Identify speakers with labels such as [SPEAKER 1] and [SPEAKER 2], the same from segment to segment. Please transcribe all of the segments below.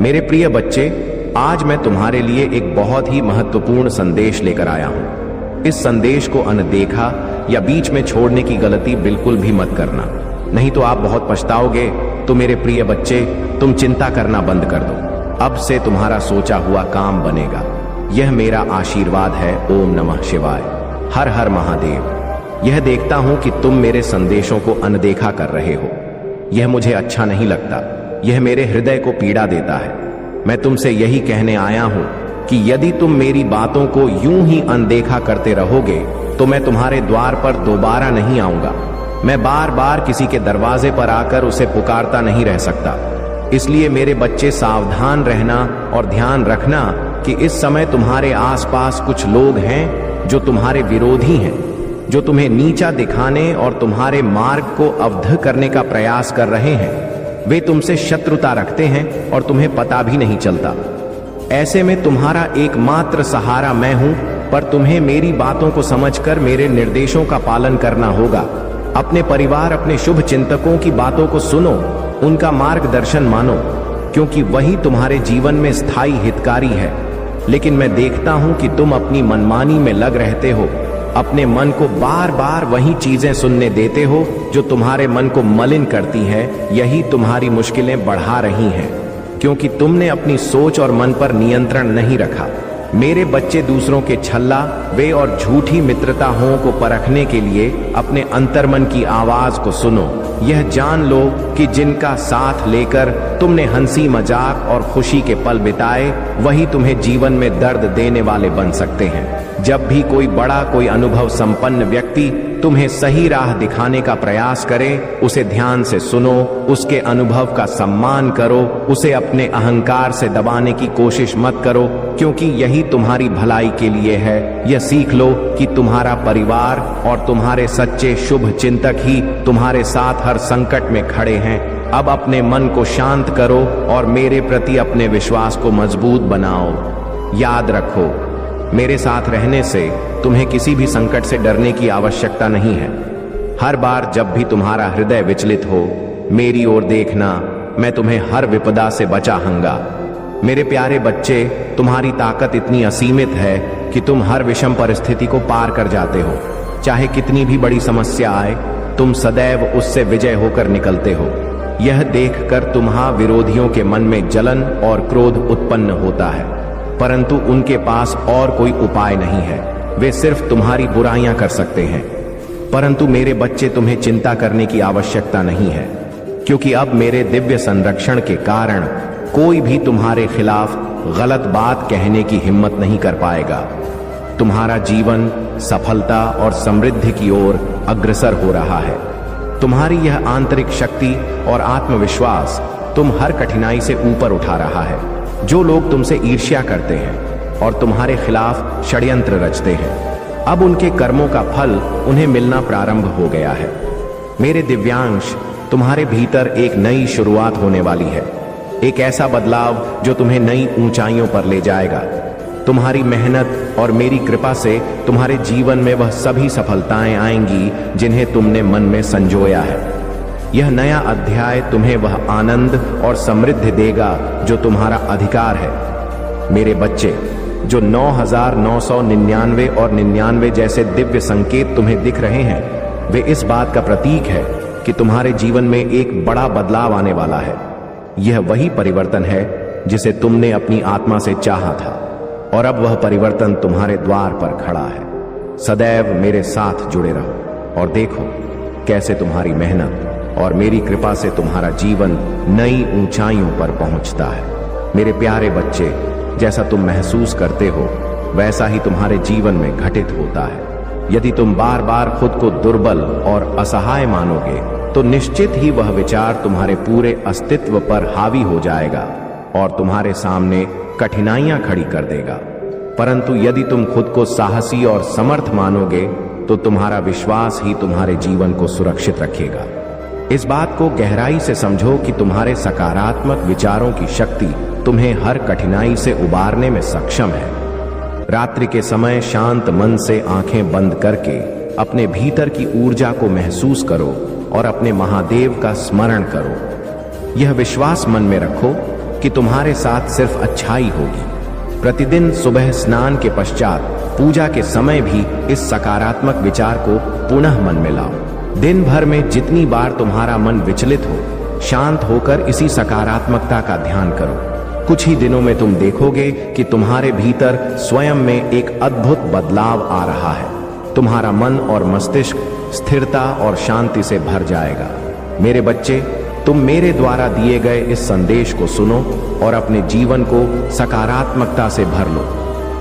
[SPEAKER 1] मेरे प्रिय बच्चे, आज मैं तुम्हारे लिए एक बहुत ही महत्वपूर्ण संदेश लेकर आया हूं। इस संदेश को अनदेखा या बीच में छोड़ने की गलती बिल्कुल भी मत करना, नहीं तो आप बहुत पछताओगे। तो मेरे प्रिय बच्चे, तुम चिंता करना बंद कर दो। अब से तुम्हारा सोचा हुआ काम बनेगा। यह मेरा आशीर्वाद है। ओम नमः शिवाय। हर हर महादेव। यह देखता हूं कि तुम मेरे संदेशों को अनदेखा कर रहे हो। यह मुझे अच्छा नहीं लगता। यह मेरे हृदय को पीड़ा देता है। मैं तुमसे यही कहने आया हूं कि यदि तुम मेरी बातों को यूं ही अनदेखा करते रहोगे तो मैं तुम्हारे द्वार पर दोबारा नहीं आऊंगा। मैं बार बार किसी के दरवाजे पर आकर उसे पुकारता नहीं रह सकता। इसलिए मेरे बच्चे, सावधान रहना और ध्यान रखना कि इस समय तुम्हारे आसपास कुछ लोग हैं जो तुम्हारे विरोधी हैं, जो तुम्हें नीचा दिखाने और तुम्हारे मार्ग को अवध करने का प्रयास कर रहे हैं। वे तुमसे शत्रुता रखते हैं और तुम्हें पता भी नहीं चलता। ऐसे में तुम्हारा एकमात्र सहारा मैं हूं, पर तुम्हें मेरी बातों को समझकर मेरे निर्देशों का पालन करना होगा। अपने परिवार, अपने शुभ चिंतकों की बातों को सुनो, उनका मार्गदर्शन मानो, क्योंकि वही तुम्हारे जीवन में स्थायी हितकारी है। लेकिन मैं देखता हूं कि तुम अपनी मनमानी में लग रहते हो। अपने मन को बार बार वही चीजें सुनने देते हो जो तुम्हारे मन को मलिन करती है। यही तुम्हारी मुश्किलें बढ़ा रही हैं, क्योंकि तुमने अपनी सोच और मन पर नियंत्रण नहीं रखा। मेरे बच्चे, दूसरों के छल्ला वे और झूठी मित्रताओं को परखने के लिए अपने अंतर्मन की आवाज को सुनो। यह जान लो कि जिनका साथ लेकर तुमने हंसी मजाक और खुशी के पल बिताए, वही तुम्हें जीवन में दर्द देने वाले बन सकते हैं। जब भी कोई बड़ा, कोई अनुभव संपन्न व्यक्ति तुम्हें सही राह दिखाने का प्रयास करे, उसे ध्यान से सुनो, उसके अनुभव का सम्मान करो, उसे अपने अहंकार से दबाने की कोशिश मत करो, क्योंकि यही तुम्हारी भलाई के लिए है। यह सीख लो कि तुम्हारा परिवार और तुम्हारे सच्चे शुभ चिंतक ही तुम्हारे साथ हर संकट में खड़े हैं। अब अपने मन को शांत करो और मेरे प्रति अपने विश्वास को मजबूत बनाओ। याद रखो, मेरे साथ रहने से तुम्हें किसी भी संकट से डरने की आवश्यकता नहीं है। हर बार जब भी तुम्हारा हृदय विचलित हो, मेरी ओर देखना, मैं तुम्हें हर विपदा से बचाऊंगा। मेरे प्यारे बच्चे, तुम्हारी ताकत इतनी असीमित है कि तुम हर विषम परिस्थिति को पार कर जाते हो। चाहे कितनी भी बड़ी समस्या आए, तुम सदैव उससे विजय होकर निकलते हो। यह देखकर तुम्हारे विरोधियों के मन में जलन और क्रोध उत्पन्न होता है, परंतु उनके पास और कोई उपाय नहीं है। वे सिर्फ तुम्हारी बुराइयां कर सकते हैं। परंतु मेरे बच्चे, तुम्हें चिंता करने की आवश्यकता नहीं है, क्योंकि अब मेरे दिव्य संरक्षण के कारण कोई भी तुम्हारे खिलाफ गलत बात कहने की हिम्मत नहीं कर पाएगा। तुम्हारा जीवन सफलता और समृद्धि की ओर अग्रसर हो रहा है। तुम्हारी यह आंतरिक शक्ति और आत्मविश्वास तुम हर कठिनाई से ऊपर उठा रहा है। जो लोग तुमसे ईर्ष्या करते हैं और तुम्हारे खिलाफ षड्यंत्र रचते हैं, अब उनके कर्मों का फल उन्हें मिलना प्रारंभ हो गया है। मेरे दिव्यांश, तुम्हारे भीतर एक नई शुरुआत होने वाली है। एक ऐसा बदलाव जो तुम्हें नई ऊंचाइयों पर ले जाएगा। तुम्हारी मेहनत और मेरी कृपा से तुम्हारे जीवन में वह सभी सफलताएं आएंगी जिन्हें तुमने मन में संजोया है। यह नया अध्याय तुम्हें वह आनंद और समृद्धि देगा जो तुम्हारा अधिकार है। मेरे बच्चे, जो 9,999 और 99 जैसे दिव्य संकेत तुम्हें दिख रहे हैं, वे इस बात का प्रतीक है कि तुम्हारे जीवन में एक बड़ा बदलाव आने वाला है। यह वही परिवर्तन है जिसे तुमने अपनी आत्मा से चाहा था, और अब वह परिवर्तन तुम्हारे द्वार पर खड़ा है। सदैव मेरे साथ जुड़े रहो और देखो कैसे तुम्हारी मेहनत और मेरी कृपा से तुम्हारा जीवन नई ऊंचाइयों पर पहुंचता है। मेरे प्यारे बच्चे, जैसा तुम महसूस करते हो वैसा ही तुम्हारे जीवन में घटित होता है। यदि तुम बार बार खुद को दुर्बल और असहाय मानोगे तो निश्चित ही वह विचार तुम्हारे पूरे अस्तित्व पर हावी हो जाएगा और तुम्हारे सामने कठिनाइयां खड़ी कर देगा। परंतु यदि तुम खुद को साहसी और समर्थ मानोगे तो तुम्हारा विश्वास ही तुम्हारे जीवन को सुरक्षित रखेगा। इस बात को गहराई से समझो कि तुम्हारे सकारात्मक विचारों की शक्ति तुम्हें हर कठिनाई से उबारने में सक्षम है। रात्रि के समय शांत मन से आंखें बंद करके अपने भीतर की ऊर्जा को महसूस करो और अपने महादेव का स्मरण करो। यह विश्वास मन में रखो कि तुम्हारे साथ सिर्फ अच्छाई होगी। प्रतिदिन सुबह स्नान के पश्चात पूजा के समय भी इस सकारात्मक विचार को पुनः मन में लाओ। दिन भर में जितनी बार तुम्हारा मन विचलित हो, शांत होकर इसी सकारात्मकता का ध्यान करो। कुछ ही दिनों में तुम देखोगे कि तुम्हारे भीतर स्वयं में एक अद्भुत बदलाव आ रहा है। तुम्हारा मन और मस्तिष्क स्थिरता और शांति से भर जाएगा। मेरे बच्चे, तुम मेरे द्वारा दिए गए इस संदेश को सुनो और अपने जीवन को सकारात्मकता से भर लो।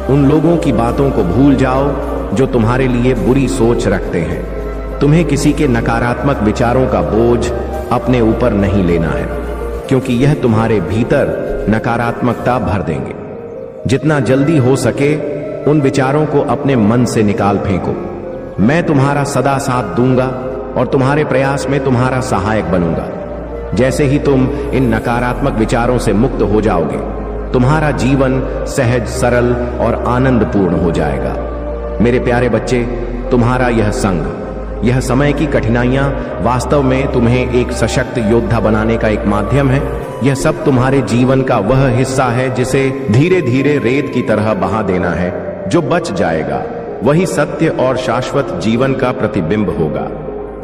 [SPEAKER 1] उन लोगों की बातों को भूल जाओ जो तुम्हारे लिए बुरी सोच रखते हैं। तुम्हें किसी के नकारात्मक विचारों का बोझ अपने ऊपर नहीं लेना है, क्योंकि यह तुम्हारे भीतर नकारात्मकता भर देंगे। जितना जल्दी हो सके उन विचारों को अपने मन से निकाल फेंको। मैं तुम्हारा सदा साथ दूंगा और तुम्हारे प्रयास में तुम्हारा सहायक बनूंगा। जैसे ही तुम इन नकारात्मक विचारों से मुक्त हो जाओगे, तुम्हारा जीवन सहज, सरल और आनंदपूर्ण हो जाएगा। मेरे प्यारे बच्चे, तुम्हारा यह संग, यह समय की कठिनाइयां वास्तव में तुम्हें एक सशक्त योद्धा बनाने का एक माध्यम है। यह सब तुम्हारे जीवन का वह हिस्सा है जिसे धीरे धीरे रेत की तरह बहा देना है। जो बच जाएगा वही सत्य और शाश्वत जीवन का प्रतिबिंब होगा।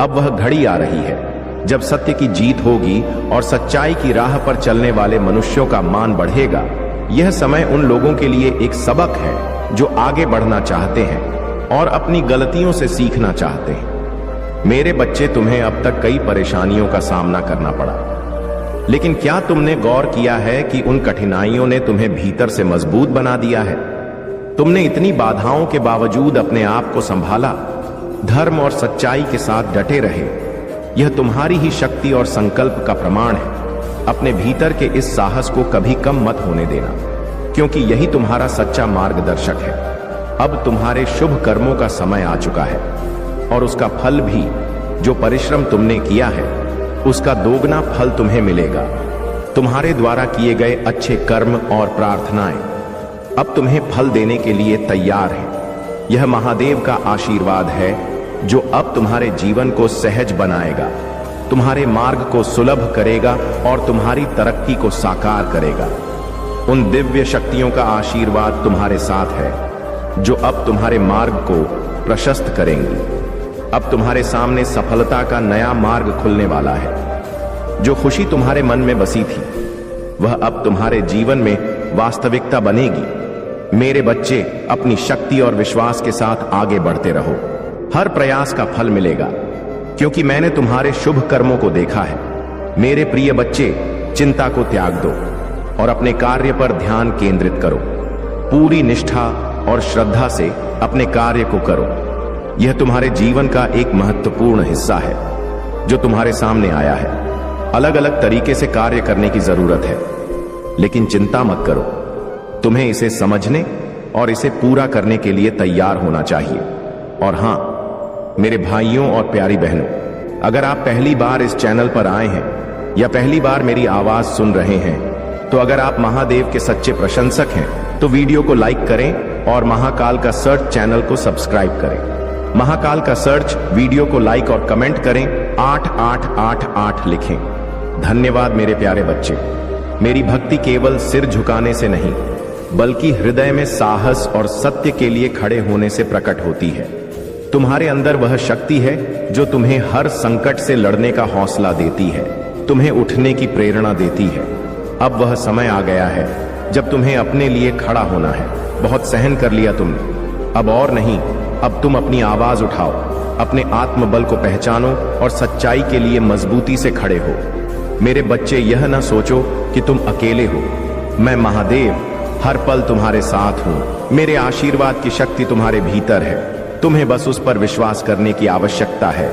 [SPEAKER 1] अब वह घड़ी आ रही है जब सत्य की जीत होगी और सच्चाई की राह पर चलने वाले मनुष्यों का मान बढ़ेगा। यह समय उन लोगों के लिए एक सबक है जो आगे बढ़ना चाहते हैं और अपनी गलतियों से सीखना चाहते हैं। मेरे बच्चे, तुम्हें अब तक कई परेशानियों का सामना करना पड़ा, लेकिन क्या तुमने गौर किया है कि उन कठिनाइयों ने तुम्हें भीतर से मजबूत बना दिया है? तुमने इतनी बाधाओं के बावजूद अपने आप को संभाला, धर्म और सच्चाई के साथ डटे रहे। यह तुम्हारी ही शक्ति और संकल्प का प्रमाण है। अपने भीतर के इस साहस को कभी कम मत होने देना, क्योंकि यही तुम्हारा सच्चा मार्गदर्शक है। अब तुम्हारे शुभ कर्मों का समय आ चुका है और उसका फल भी, जो परिश्रम तुमने किया है उसका दोगुना फल तुम्हें मिलेगा। तुम्हारे द्वारा किए गए अच्छे कर्म और प्रार्थनाएं अब तुम्हें फल देने के लिए तैयार हैं। यह महादेव का आशीर्वाद है जो अब तुम्हारे जीवन को सहज बनाएगा, तुम्हारे मार्ग को सुलभ करेगा और तुम्हारी तरक्की को साकार करेगा। उन दिव्य शक्तियों का आशीर्वाद तुम्हारे साथ है जो अब तुम्हारे मार्ग को प्रशस्त करेंगी। अब तुम्हारे सामने सफलता का नया मार्ग खुलने वाला है। जो खुशी तुम्हारे मन में बसी थी वह अब तुम्हारे जीवन में वास्तविकता बनेगी। मेरे बच्चे, अपनी शक्ति और विश्वास के साथ आगे बढ़ते रहो। हर प्रयास का फल मिलेगा, क्योंकि मैंने तुम्हारे शुभ कर्मों को देखा है। मेरे प्रिय बच्चे, चिंता को त्याग दो और अपने कार्य पर ध्यान केंद्रित करो। पूरी निष्ठा और श्रद्धा से अपने कार्य को करो। यह तुम्हारे जीवन का एक महत्वपूर्ण हिस्सा है जो तुम्हारे सामने आया है। अलग अलग तरीके से कार्य करने की जरूरत है, लेकिन चिंता मत करो। तुम्हें इसे समझने और इसे पूरा करने के लिए तैयार होना चाहिए। और हां, मेरे भाइयों और प्यारी बहनों, अगर आप पहली बार इस चैनल पर आए हैं या पहली बार मेरी आवाज सुन रहे हैं, तो अगर आप महादेव के सच्चे प्रशंसक हैं तो वीडियो को लाइक करें और महाकाल का सर्च चैनल को सब्सक्राइब करें। महाकाल का सर्च वीडियो को लाइक और कमेंट करें, 8888 लिखें। धन्यवाद मेरे प्यारे बच्चे। मेरी भक्ति केवल सिर झुकाने से नहीं, बल्कि हृदय में साहस और सत्य के लिए खड़े होने से प्रकट होती है। तुम्हारे अंदर वह शक्ति है जो तुम्हें हर संकट से लड़ने का हौसला देती है, तुम्हें उठने की प्रेरणा देती है। अब वह समय आ गया है जब तुम्हें अपने लिए खड़ा होना है। बहुत सहन कर लिया तुमने, अब और नहीं। अब तुम अपनी आवाज उठाओ, अपने आत्मबल को पहचानो और सच्चाई के लिए मजबूती से खड़े हो। मेरे बच्चे, यह न सोचो कि तुम अकेले हो। मैं महादेव हर पल तुम्हारे साथ हूं। मेरे आशीर्वाद की शक्ति तुम्हारे भीतर है। तुम्हें बस उस पर विश्वास करने की आवश्यकता है।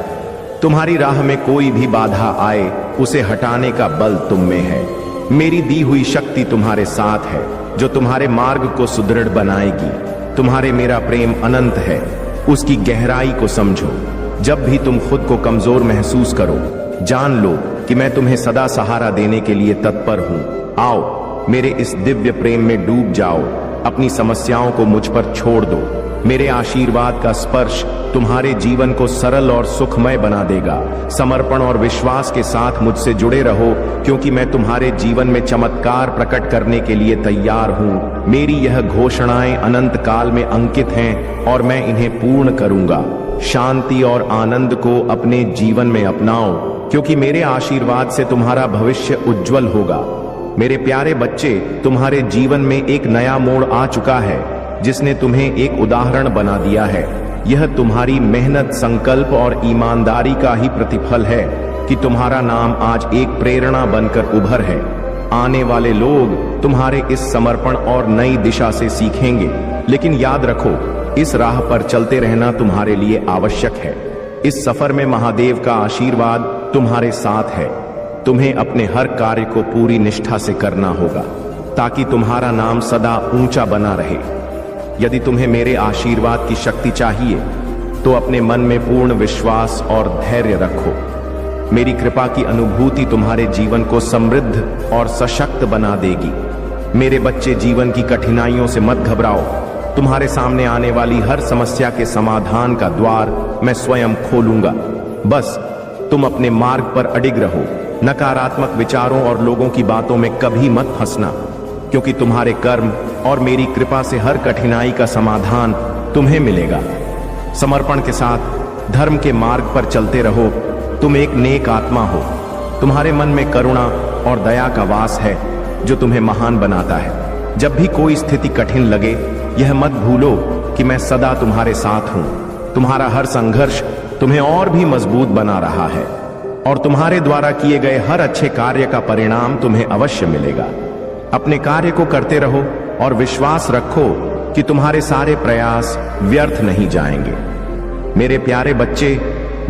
[SPEAKER 1] तुम्हारी राह में कोई भी बाधा आए, उसे हटाने का बल तुम में है। मेरी दी हुई शक्ति तुम्हारे साथ है जो तुम्हारे मार्ग को सुदृढ़ बनाएगी। तुम्हारे मेरा प्रेम अनंत है, उसकी गहराई को समझो। जब भी तुम खुद को कमजोर महसूस करो, जान लो कि मैं तुम्हें सदा सहारा देने के लिए तत्पर हूं। आओ, मेरे इस दिव्य प्रेम में डूब जाओ, अपनी समस्याओं को मुझ पर छोड़ दो। मेरे आशीर्वाद का स्पर्श तुम्हारे जीवन को सरल और सुखमय बना देगा। समर्पण और विश्वास के साथ मुझसे जुड़े रहो, क्योंकि मैं तुम्हारे जीवन में चमत्कार प्रकट करने के लिए तैयार हूँ। मेरी यह घोषणाएं अनंत काल में अंकित हैं और मैं इन्हें पूर्ण करूंगा। शांति और आनंद को अपने जीवन में अपनाओ, क्योंकि मेरे आशीर्वाद से तुम्हारा भविष्य उज्जवल होगा। मेरे प्यारे बच्चे, तुम्हारे जीवन में एक नया मोड़ आ चुका है, जिसने तुम्हें एक उदाहरण बना दिया है। यह तुम्हारी मेहनत, संकल्प और ईमानदारी का ही प्रतिफल है कि तुम्हारा नाम आज एक प्रेरणा बनकर उभर है। आने वाले लोग तुम्हारे इस समर्पण और नई दिशा से सीखेंगे, लेकिन याद रखो, इस राह पर चलते रहना तुम्हारे लिए आवश्यक है। इस सफर में महादेव का आशीर्वाद तुम्हारे साथ है। तुम्हें अपने हर कार्य को पूरी निष्ठा से करना होगा, ताकि तुम्हारा नाम सदा ऊंचा बना रहे। यदि तुम्हें मेरे आशीर्वाद की शक्ति चाहिए, तो अपने मन में पूर्ण विश्वास और धैर्य रखो। मेरी कृपा की अनुभूति तुम्हारे जीवन को समृद्ध और सशक्त बना देगी। मेरे बच्चे, जीवन की कठिनाइयों से मत घबराओ। तुम्हारे सामने आने वाली हर समस्या के समाधान का द्वार मैं स्वयं खोलूंगा। बस तुम अपने मार्ग पर अडिग रहो। नकारात्मक विचारों और लोगों की बातों में कभी मत फंसना, क्योंकि तुम्हारे कर्म और मेरी कृपा से हर कठिनाई का समाधान तुम्हें मिलेगा। समर्पण के साथ धर्म के मार्ग पर चलते रहो। तुम एक नेक आत्मा हो। तुम्हारे मन में करुणा और दया का वास है, जो तुम्हें महान बनाता है। जब भी कोई स्थिति कठिन लगे, यह मत भूलो कि मैं सदा तुम्हारे साथ हूं। तुम्हारा हर संघर्ष तुम्हें और भी मजबूत बना रहा है, और तुम्हारे द्वारा किए गए हर अच्छे कार्य का परिणाम तुम्हें अवश्य मिलेगा। अपने कार्य को करते रहो और विश्वास रखो कि तुम्हारे सारे प्रयास व्यर्थ नहीं जाएंगे। मेरे प्यारे बच्चे,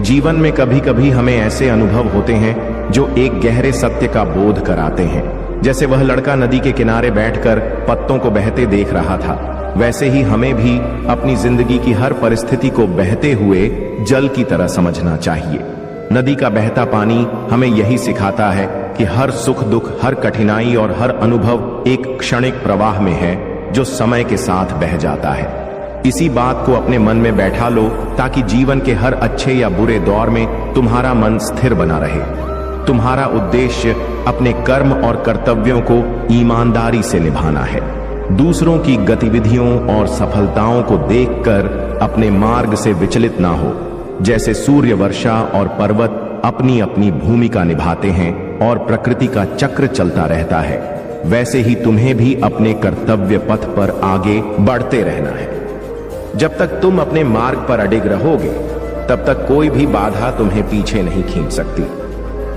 [SPEAKER 1] जीवन में कभी कभी हमें ऐसे अनुभव होते हैं जो एक गहरे सत्य का बोध कराते हैं। जैसे वह लड़का नदी के किनारे बैठकर पत्तों को बहते देख रहा था, वैसे ही हमें भी अपनी जिंदगी की हर परिस्थिति को बहते हुए जल की तरह समझना चाहिए। नदी का बहता पानी हमें यही सिखाता है कि हर सुख दुख, हर कठिनाई और हर अनुभव एक क्षणिक प्रवाह में है, जो समय के साथ बह जाता है। इसी बात को अपने मन में बैठा लो, ताकि जीवन के हर अच्छे या बुरे दौर में तुम्हारा मन स्थिर बना रहे। तुम्हारा उद्देश्य अपने कर्म और कर्तव्यों को ईमानदारी से निभाना है। दूसरों की गतिविधियों और सफलताओं को देखकर अपने मार्ग से विचलित ना हो। जैसे सूर्य, वर्षा और पर्वत अपनी अपनी भूमिका निभाते हैं और प्रकृति का चक्र चलता रहता है, वैसे ही तुम्हें भी अपने कर्तव्य पथ पर आगे बढ़ते रहना है। जब तक तुम अपने मार्ग पर अडिग रहोगे, तब तक कोई भी बाधा तुम्हें पीछे नहीं खींच सकती।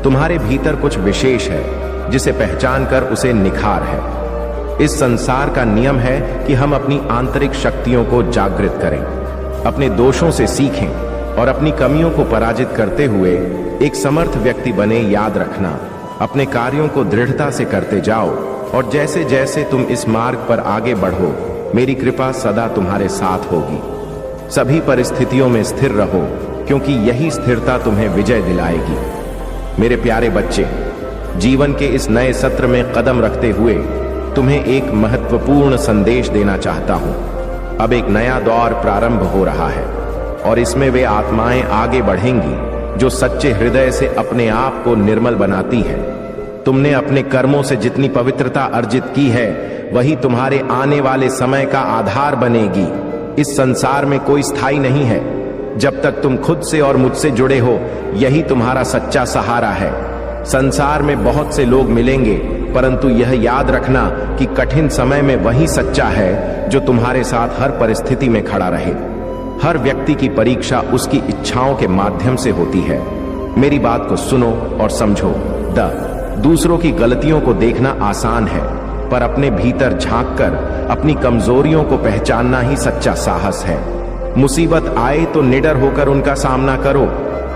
[SPEAKER 1] तुम्हारे भीतर कुछ विशेष है, जिसे पहचान कर उसे निखार है। इस संसार का नियम है कि हम अपनी आंतरिक शक्तियों को जागृत करें, अपने दोषों से सीखें और अपनी कमियों को पराजित करते हुए एक समर्थ व्यक्ति बने। याद रखना, अपने कार्यों को दृढ़ता से करते जाओ, और जैसे जैसे तुम इस मार्ग पर आगे बढ़ो, मेरी कृपा सदा तुम्हारे साथ होगी। सभी परिस्थितियों में स्थिर रहो, क्योंकि यही स्थिरता तुम्हें विजय दिलाएगी। मेरे प्यारे बच्चे, जीवन के इस नए सत्र में कदम रखते हुए तुम्हें एक महत्वपूर्ण संदेश देना चाहता हूं। अब एक नया दौर प्रारंभ हो रहा है, और इसमें वे आत्माएं आगे बढ़ेंगी जो सच्चे हृदय से अपने आप को निर्मल बनाती है। तुमने अपने कर्मों से जितनी पवित्रता अर्जित की है, वही तुम्हारे आने वाले समय का आधार बनेगी। इस संसार में कोई स्थायी नहीं है। जब तक तुम खुद से और मुझसे जुड़े हो, यही तुम्हारा सच्चा सहारा है। संसार में बहुत से लोग मिलेंगे, परंतु यह याद रखना कि कठिन समय में वही सच्चा है जो तुम्हारे साथ हर परिस्थिति में खड़ा रहे। हर व्यक्ति की परीक्षा उसकी इच्छाओं के माध्यम से होती है। मेरी बात को सुनो और समझो। दूसरों की गलतियों को देखना आसान है, पर अपने भीतर झांककर अपनी कमजोरियों को पहचानना ही सच्चा साहस है। मुसीबत आए तो निडर होकर उनका सामना करो।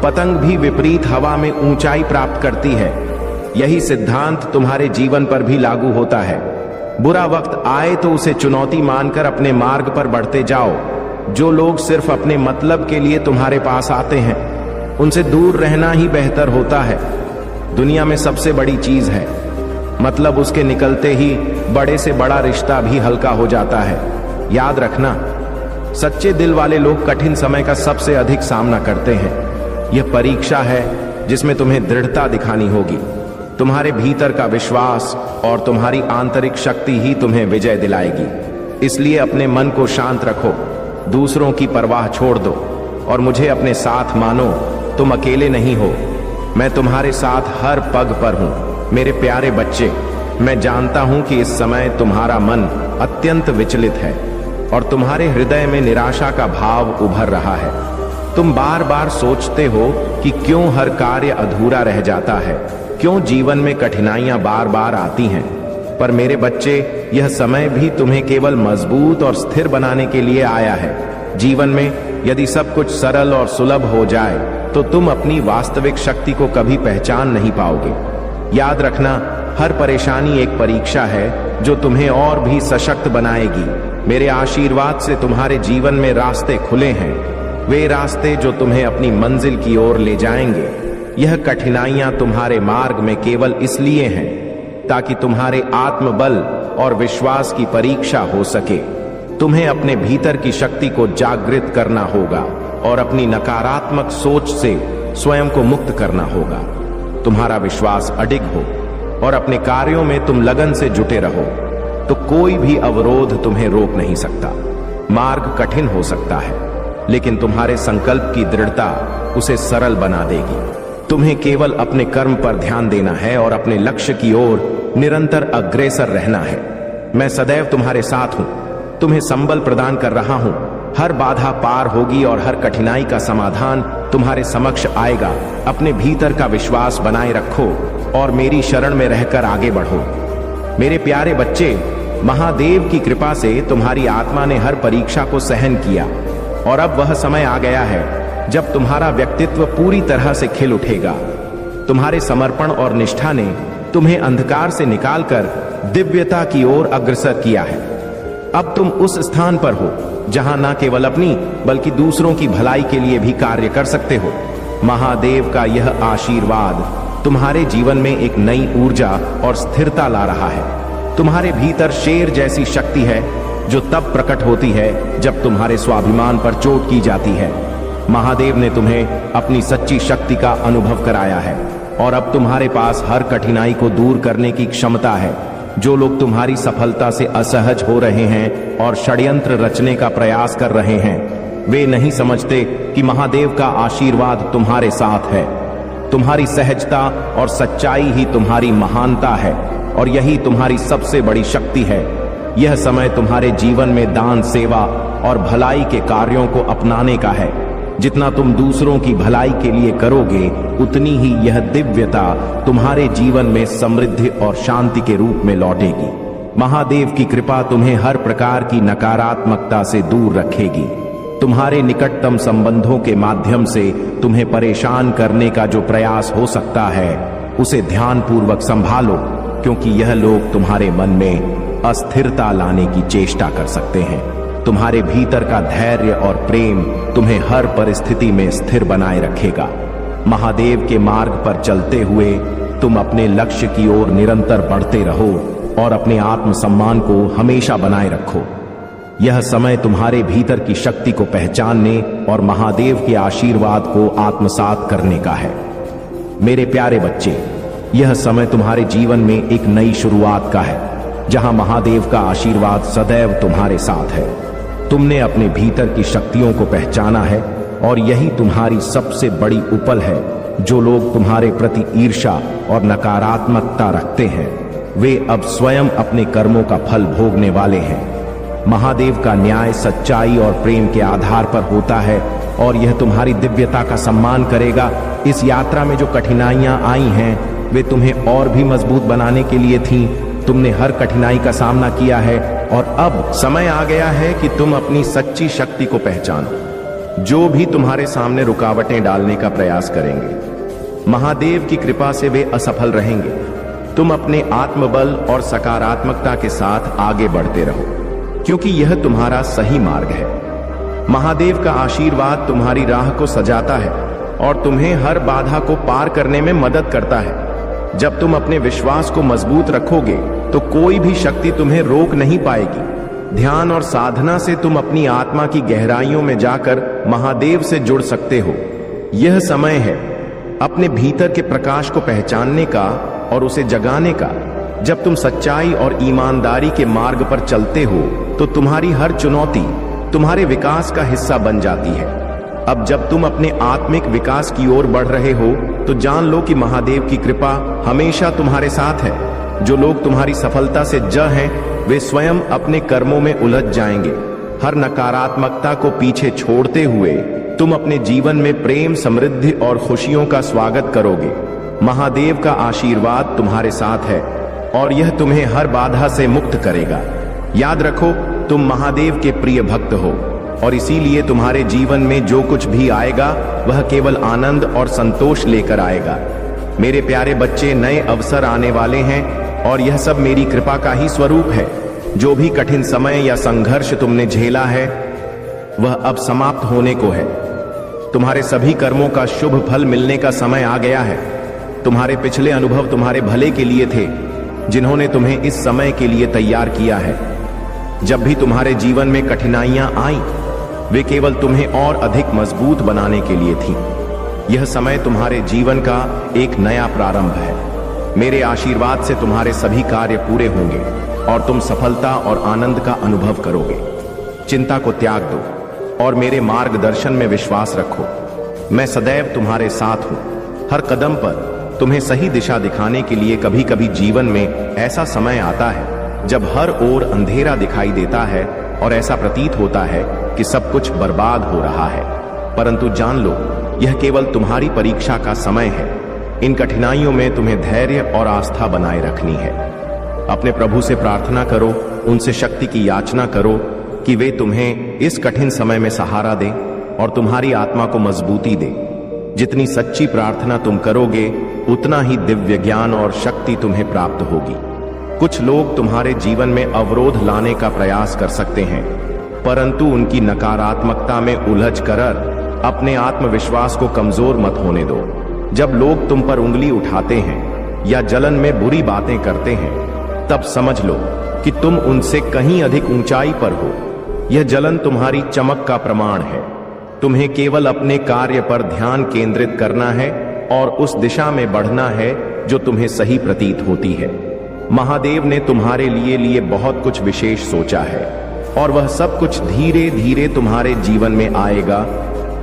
[SPEAKER 1] पतंग भी विपरीत हवा में ऊंचाई प्राप्त करती है। यही सिद्धांत तुम्हारे जीवन पर भी लागू होता है। बुरा वक्त आए तो उसे चुनौती मानकर अपने मार्ग पर बढ़ते जाओ। जो लोग सिर्फ अपने मतलब के लिए तुम्हारे पास आते हैं, उनसे दूर रहना ही बेहतर होता है। दुनिया में सबसे बड़ी चीज है मतलब उसके निकलते ही बड़े से बड़ा रिश्ता भी हल्का हो जाता है। याद रखना, सच्चे दिल वाले लोग कठिन समय का सबसे अधिक सामना करते हैं। यह परीक्षा है जिसमें तुम्हें दृढ़ता दिखानी होगी। तुम्हारे भीतर का विश्वास और तुम्हारी आंतरिक शक्ति ही तुम्हें विजय दिलाएगी। इसलिए अपने मन को शांत रखो, दूसरों की परवाह छोड़ दो और मुझे अपने साथ मानो। तुम अकेले नहीं हो, मैं तुम्हारे साथ हर पग पर हूं। मेरे प्यारे बच्चे, मैं जानता हूं कि इस समय तुम्हारा मन अत्यंत विचलित है और तुम्हारे हृदय में निराशा का भाव उभर रहा है। तुम बार बार सोचते हो कि क्यों हर कार्य अधूरा रह जाता है, क्यों जीवन में कठिनाइयां बार बार आती हैं। पर मेरे बच्चे, यह समय भी तुम्हें केवल मजबूत और स्थिर बनाने के लिए आया है। जीवन में यदि सब कुछ सरल और सुलभ हो जाए तो तुम अपनी वास्तविक शक्ति को कभी पहचान नहीं पाओगे। याद रखना, हर परेशानी एक परीक्षा है जो तुम्हें और भी सशक्त बनाएगी। मेरे आशीर्वाद से तुम्हारे जीवन में रास्ते खुले हैं, वे रास्ते जो तुम्हें अपनी मंजिल की ओर ले जाएंगे। यह कठिनाइयां तुम्हारे मार्ग में केवल इसलिए हैं ताकि तुम्हारे आत्मबल और विश्वास की परीक्षा हो सके। तुम्हें अपने भीतर की शक्ति को जागृत करना होगा और अपनी नकारात्मक सोच से स्वयं को मुक्त करना होगा। तुम्हारा विश्वास अडिग हो और अपने कार्यों में तुम लगन से जुटे रहो तो कोई भी अवरोध तुम्हें रोक नहीं सकता। मार्ग कठिन हो सकता है, लेकिन तुम्हारे संकल्प की दृढ़ता उसे सरल बना देगी। तुम्हें केवल अपने कर्म पर ध्यान देना है और अपने लक्ष्य की ओर निरंतर अग्रसर रहना है। मैं सदैव तुम्हारे साथ हूं, तुम्हें संबल प्रदान कर रहा हूं। हर बाधा पार होगी और हर कठिनाई का समाधान तुम्हारे समक्ष आएगा। अपने भीतर का विश्वास बनाए रखो और मेरी शरण में रहकर आगे बढ़ो। मेरे प्यारे बच्चे, महादेव की कृपा से तुम्हारी आत्मा ने हर परीक्षा को सहन किया और अब वह समय आ गया है जब तुम्हारा व्यक्तित्व पूरी तरह से खिल उठेगा। तुम्हारे समर्पण और निष्ठा ने तुम्हें अंधकार से निकालकर दिव्यता की ओर अग्रसर किया है। अब तुम उस स्थान पर हो जहां न केवल अपनी बल्कि दूसरों की भलाई के लिए भी कार्य कर सकते हो। महादेव का यह आशीर्वाद तुम्हारे जीवन में एक नई ऊर्जा और स्थिरता ला रहा है। तुम्हारे भीतर शेर जैसी शक्ति है जो तब प्रकट होती है जब तुम्हारे स्वाभिमान पर चोट की जाती है। महादेव ने तुम्हें अपनी सच्ची शक्ति का अनुभव कराया है और अब तुम्हारे पास हर कठिनाई को दूर करने की क्षमता है। जो लोग तुम्हारी सफलता से असहज हो रहे हैं और षड्यंत्र रचने का प्रयास कर रहे हैं, वे नहीं समझते कि महादेव का आशीर्वाद तुम्हारे साथ है। तुम्हारी सहजता और सच्चाई ही तुम्हारी महानता है और यही तुम्हारी सबसे बड़ी शक्ति है। यह समय तुम्हारे जीवन में दान, सेवा और भलाई के कार्यों को अपनाने का है। जितना तुम दूसरों की भलाई के लिए करोगे, उतनी ही यह दिव्यता तुम्हारे जीवन में समृद्धि और शांति के रूप में लौटेगी। महादेव की कृपा तुम्हें हर प्रकार की नकारात्मकता से दूर रखेगी। तुम्हारे निकटतम संबंधों के माध्यम से तुम्हें परेशान करने का जो प्रयास हो सकता है, उसे ध्यानपूर्वक संभालो, क्योंकि यह लोग तुम्हारे मन में अस्थिरता लाने की चेष्टा कर सकते हैं। तुम्हारे भीतर का धैर्य और प्रेम तुम्हें हर परिस्थिति में स्थिर बनाए रखेगा। महादेव के मार्ग पर चलते हुए तुम अपने लक्ष्य की ओर निरंतर बढ़ते रहो और अपने आत्मसम्मान को हमेशा बनाए रखो। यह समय तुम्हारे भीतर की शक्ति को पहचानने और महादेव के आशीर्वाद को आत्मसात करने का है। मेरे प्यारे बच्चे, यह समय तुम्हारे जीवन में एक नई शुरुआत का है, जहां महादेव का आशीर्वाद सदैव तुम्हारे साथ है। तुमने अपने भीतर की शक्तियों को पहचाना है और यही तुम्हारी सबसे बड़ी उपल है। जो लोग तुम्हारे प्रति ईर्ष्या और नकारात्मकता रखते हैं, वे अब स्वयं अपने कर्मों का फल भोगने वाले हैं। महादेव का न्याय सच्चाई और प्रेम के आधार पर होता है और यह तुम्हारी दिव्यता का सम्मान करेगा। इस यात्रा में जो कठिनाइयां आई हैं, वे तुम्हें और भी मजबूत बनाने के लिए थीं। तुमने हर कठिनाई का सामना किया है और अब समय आ गया है कि तुम अपनी सच्ची शक्ति को पहचानो। जो भी तुम्हारे सामने रुकावटें डालने का प्रयास करेंगे, महादेव की कृपा से वे असफल रहेंगे। तुम अपने आत्मबल और सकारात्मकता के साथ आगे बढ़ते रहो, क्योंकि यह तुम्हारा सही मार्ग है। महादेव का आशीर्वाद तुम्हारी राह को सजाता है और तुम्हें हर बाधा को पार करने में मदद करता है। जब तुम अपने विश्वास को मजबूत रखोगे तो कोई भी शक्ति तुम्हें रोक नहीं पाएगी। ध्यान और साधना से तुम अपनी आत्मा की गहराइयों में जाकर महादेव से जुड़ सकते हो। यह समय है अपने भीतर के प्रकाश को पहचानने का और उसे जगाने का। जब तुम सच्चाई और ईमानदारी के मार्ग पर चलते हो तो तुम्हारी हर चुनौती तुम्हारे विकास का हिस्सा बन जाती है। अब जब तुम अपने आत्मिक विकास की ओर बढ़ रहे हो तो जान लो कि महादेव की कृपा हमेशा तुम्हारे साथ है। जो लोग तुम्हारी सफलता से ज हैं, वे स्वयं अपने कर्मों में उलझ जाएंगे। हर नकारात्मकता को पीछे छोड़ते हुए तुम अपने जीवन में प्रेम, समृद्धि और खुशियों का स्वागत करोगे। महादेव का आशीर्वाद तुम्हारे साथ है और यह तुम्हें हर बाधा से मुक्त करेगा। याद रखो, तुम महादेव के प्रिय भक्त हो और इसीलिए तुम्हारे जीवन में जो कुछ भी आएगा वह केवल आनंद और संतोष लेकर आएगा। मेरे प्यारे बच्चे, नए अवसर आने वाले हैं और यह सब मेरी कृपा का ही स्वरूप है। जो भी कठिन समय या संघर्ष तुमने झेला है वह अब समाप्त होने को है। तुम्हारे सभी कर्मों का शुभ फल मिलने का समय आ गया है। तुम्हारे पिछले अनुभव तुम्हारे भले के लिए थे, जिन्होंने तुम्हें इस समय के लिए तैयार किया है। जब भी तुम्हारे जीवन में कठिनाइयां आईं, वे केवल तुम्हें और अधिक मजबूत बनाने के लिए थीं। यह समय तुम्हारे जीवन का एक नया प्रारंभ है। मेरे आशीर्वाद से तुम्हारे सभी कार्य पूरे होंगे और तुम सफलता और आनंद का अनुभव करोगे। चिंता को त्याग दो और मेरे मार्गदर्शन में विश्वास रखो। मैं सदैव तुम्हारे साथ हूं। हर कदम पर तुम्हें सही दिशा दिखाने के लिए कभी कभी जीवन में ऐसा समय आता है जब हर ओर अंधेरा दिखाई देता है और ऐसा प्रतीत होता है कि सब कुछ बर्बाद हो रहा है। परंतु जान लो, यह केवल तुम्हारी परीक्षा का समय है। इन कठिनाइयों में तुम्हें धैर्य और आस्था बनाए रखनी है। अपने प्रभु से प्रार्थना करो, उनसे शक्ति की याचना करो कि वे तुम्हें इस कठिन समय में सहारा दें और तुम्हारी आत्मा को मजबूती दें। जितनी सच्ची प्रार्थना तुम करोगे, उतना ही दिव्य ज्ञान और शक्ति तुम्हें प्राप्त होगी। कुछ लोग तुम्हारे जीवन में अवरोध लाने का प्रयास कर सकते हैं, परंतु उनकी नकारात्मकता में उलझ कर अपने आत्मविश्वास को कमजोर मत होने दो। जब लोग तुम पर उंगली उठाते हैं या जलन में बुरी बातें करते हैं, तब समझ लो कि तुम उनसे कहीं अधिक ऊंचाई पर हो। यह जलन तुम्हारी चमक का प्रमाण है। तुम्हें केवल अपने कार्य पर ध्यान केंद्रित करना है और उस दिशा में बढ़ना है जो तुम्हें सही प्रतीत होती है। महादेव ने तुम्हारे लिए बहुत कुछ विशेष सोचा है और वह सब कुछ धीरे धीरे तुम्हारे जीवन में आएगा।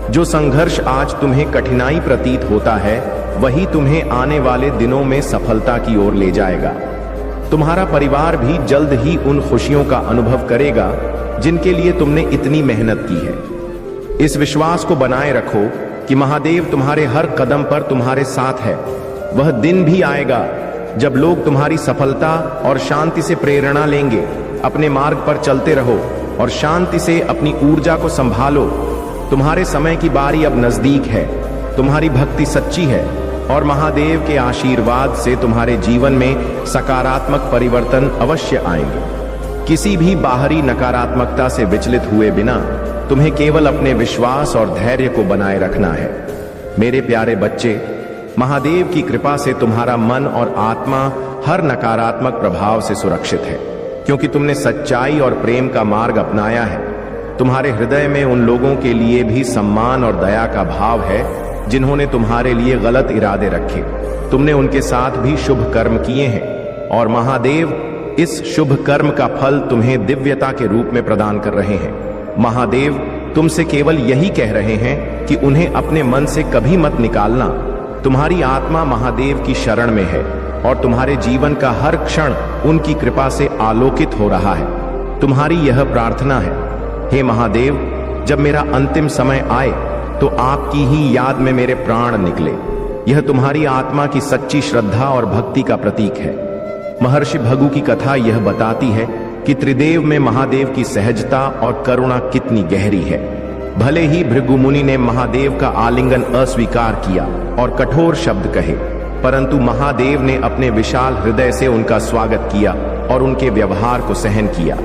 [SPEAKER 1] जो संघर्ष आज तुम्हें कठिनाई प्रतीत होता है, वही तुम्हें आने वाले दिनों में सफलता की ओर ले जाएगा। तुम्हारा परिवार भी जल्द ही उन खुशियों का अनुभव करेगा जिनके लिए तुमने इतनी मेहनत की है। इस विश्वास को बनाए रखो कि महादेव तुम्हारे हर कदम पर तुम्हारे साथ है। वह दिन भी आएगा जब लोग तुम्हारी सफलता और शांति से प्रेरणा लेंगे। अपने मार्ग पर चलते रहो और शांति से अपनी ऊर्जा को संभालो। तुम्हारे समय की बारी अब नजदीक है। तुम्हारी भक्ति सच्ची है और महादेव के आशीर्वाद से तुम्हारे जीवन में सकारात्मक परिवर्तन अवश्य आएंगे। किसी भी बाहरी नकारात्मकता से विचलित हुए बिना तुम्हें केवल अपने विश्वास और धैर्य को बनाए रखना है। मेरे प्यारे बच्चे, महादेव की कृपा से तुम्हारा मन और आत्मा हर नकारात्मक प्रभाव से सुरक्षित है, क्योंकि तुमने सच्चाई और प्रेम का मार्ग अपनाया है। तुम्हारे हृदय में उन लोगों के लिए भी सम्मान और दया का भाव है जिन्होंने तुम्हारे लिए गलत इरादे रखे। तुमने उनके साथ भी शुभ कर्म किए हैं और महादेव इस शुभ कर्म का फल तुम्हें दिव्यता के रूप में प्रदान कर रहे हैं। महादेव तुमसे केवल यही कह रहे हैं कि उन्हें अपने मन से कभी मत निकालना। तुम्हारी आत्मा महादेव की शरण में है और तुम्हारे जीवन का हर क्षण उनकी कृपा से आलोकित हो रहा है। तुम्हारी यह प्रार्थना है, हे महादेव, जब मेरा अंतिम समय आए तो आपकी ही याद में मेरे प्राण निकले। यह तुम्हारी आत्मा की सच्ची श्रद्धा और भक्ति का प्रतीक है। महर्षि भृगु की कथा यह बताती है कि त्रिदेव में महादेव की सहजता और करुणा कितनी गहरी है। भले ही भृगु मुनि ने महादेव का आलिंगन अस्वीकार किया और कठोर शब्द कहे, परंतु महादेव ने अपने विशाल हृदय से उनका स्वागत किया और उनके व्यवहार को सहन किया।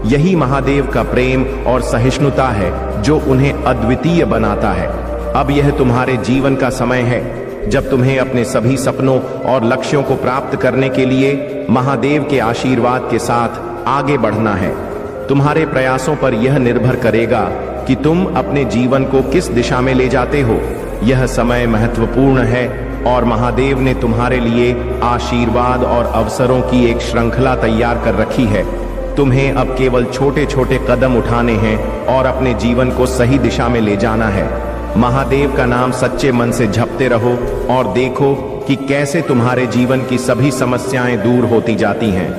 [SPEAKER 1] यही महादेव का प्रेम और सहिष्णुता है जो उन्हें अद्वितीय बनाता है। अब यह तुम्हारे जीवन का समय है जब तुम्हें अपने सभी सपनों और लक्ष्यों को प्राप्त करने के लिए महादेव के आशीर्वाद के साथ आगे बढ़ना है। तुम्हारे प्रयासों पर यह निर्भर करेगा कि तुम अपने जीवन को किस दिशा में ले जाते हो। यह समय महत्वपूर्ण है और महादेव ने तुम्हारे लिए आशीर्वाद और अवसरों की एक श्रृंखला तैयार कर रखी है। तुम्हें अब केवल छोटे छोटे कदम उठाने हैं और अपने जीवन को सही दिशा में ले जाना है। महादेव का नाम सच्चे मन से जपते रहो और देखो कि कैसे तुम्हारे जीवन की सभी समस्याएं दूर होती जाती हैं।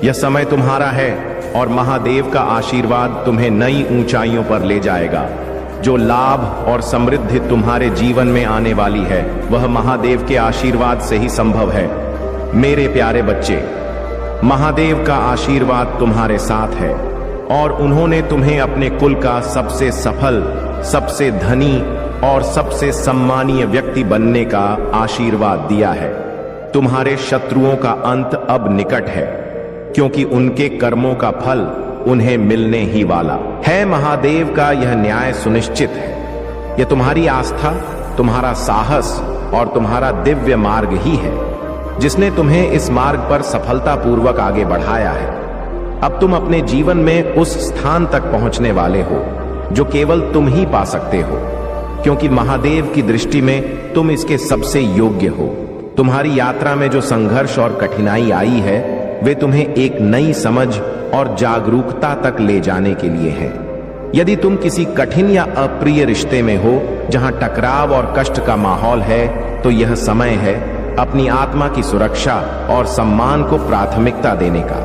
[SPEAKER 1] यह समय तुम्हारा है और महादेव का आशीर्वाद तुम्हें नई ऊंचाइयों पर ले जाएगा। जो लाभ और समृद्धि तुम्हारे जीवन में आने वाली है वह महादेव के आशीर्वाद से ही संभव है। मेरे प्यारे बच्चे, महादेव का आशीर्वाद तुम्हारे साथ है और उन्होंने तुम्हें अपने कुल का सबसे सफल, सबसे धनी और सबसे सम्मानीय व्यक्ति बनने का आशीर्वाद दिया है। तुम्हारे शत्रुओं का अंत अब निकट है, क्योंकि उनके कर्मों का फल उन्हें मिलने ही वाला है। महादेव का यह न्याय सुनिश्चित है। यह तुम्हारी आस्था, तुम्हारा साहस और तुम्हारा दिव्य मार्ग ही है जिसने तुम्हें इस मार्ग पर सफलतापूर्वक आगे बढ़ाया है। अब तुम अपने जीवन में उस स्थान तक पहुंचने वाले हो जो केवल तुम ही पा सकते हो, क्योंकि महादेव की दृष्टि में तुम इसके सबसे योग्य हो। तुम्हारी यात्रा में जो संघर्ष और कठिनाई आई है वे तुम्हें एक नई समझ और जागरूकता तक ले जाने के लिए है। यदि तुम किसी कठिन या अप्रिय रिश्ते में हो जहां टकराव और कष्ट का माहौल है, तो यह समय है अपनी आत्मा की सुरक्षा और सम्मान को प्राथमिकता देने का।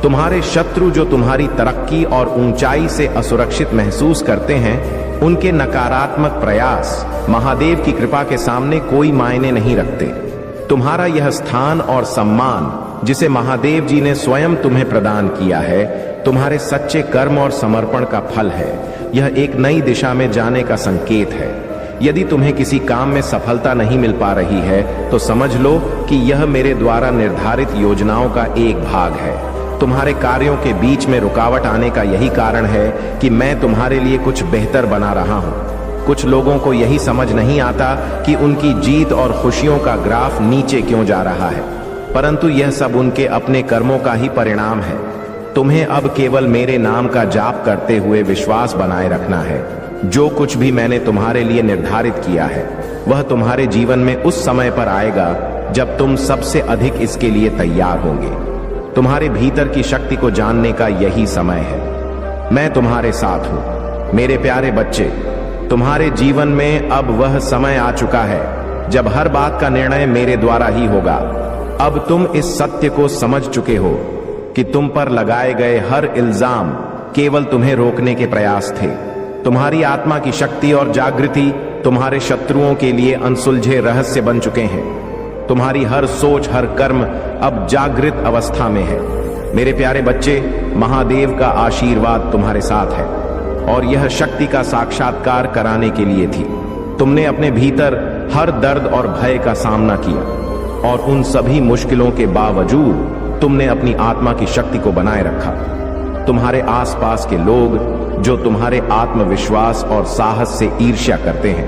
[SPEAKER 1] तुम्हारे शत्रु जो तुम्हारी तरक्की और ऊंचाई से असुरक्षित महसूस करते हैं, उनके नकारात्मक प्रयास महादेव की कृपा के सामने कोई मायने नहीं रखते। तुम्हारा यह स्थान और सम्मान जिसे महादेव जी ने स्वयं तुम्हें प्रदान किया है, तुम्हारे सच्चे कर्म और समर्पण का फल है। यह एक नई दिशा में जाने का संकेत है। यदि तुम्हें किसी काम में सफलता नहीं मिल पा रही है तो समझ लो कि यह मेरे द्वारा निर्धारित योजनाओं का एक भाग है। तुम्हारे कार्यों के बीच में रुकावट आने का यही कारण है कि मैं तुम्हारे लिए कुछ बेहतर बना रहा हूं। कुछ लोगों को यही समझ नहीं आता कि उनकी जीत और खुशियों का ग्राफ नीचे क्यों जा रहा है, परंतु यह सब उनके अपने कर्मों का ही परिणाम है। तुम्हें अब केवल मेरे नाम का जाप करते हुए विश्वास बनाए रखना है। जो कुछ भी मैंने तुम्हारे लिए निर्धारित किया है वह तुम्हारे जीवन में उस समय पर आएगा जब तुम सबसे अधिक इसके लिए तैयार होंगे। तुम्हारे भीतर की शक्ति को जानने का यही समय है। मैं तुम्हारे साथ हूं। मेरे प्यारे बच्चे, तुम्हारे जीवन में अब वह समय आ चुका है जब हर बात का निर्णय मेरे द्वारा ही होगा। अब तुम इस सत्य को समझ चुके हो कि तुम पर लगाए गए हर इल्जाम केवल तुम्हें रोकने के प्रयास थे। तुम्हारी आत्मा की शक्ति और जागृति तुम्हारे शत्रुओं के लिए अनसुलझे रहस्य बन चुके हैं। तुम्हारी हर सोच, हर कर्म अब जागृत अवस्था में है। मेरे प्यारे बच्चे, महादेव का आशीर्वाद तुम्हारे साथ है और यह शक्ति का साक्षात्कार कराने के लिए थी। तुमने अपने भीतर हर दर्द और भय का सामना किया और उन सभी मुश्किलों के बावजूद तुमने अपनी आत्मा की शक्ति को बनाए रखा। तुम्हारे आसपास के लोग जो तुम्हारे आत्मविश्वास और साहस से ईर्ष्या करते हैं,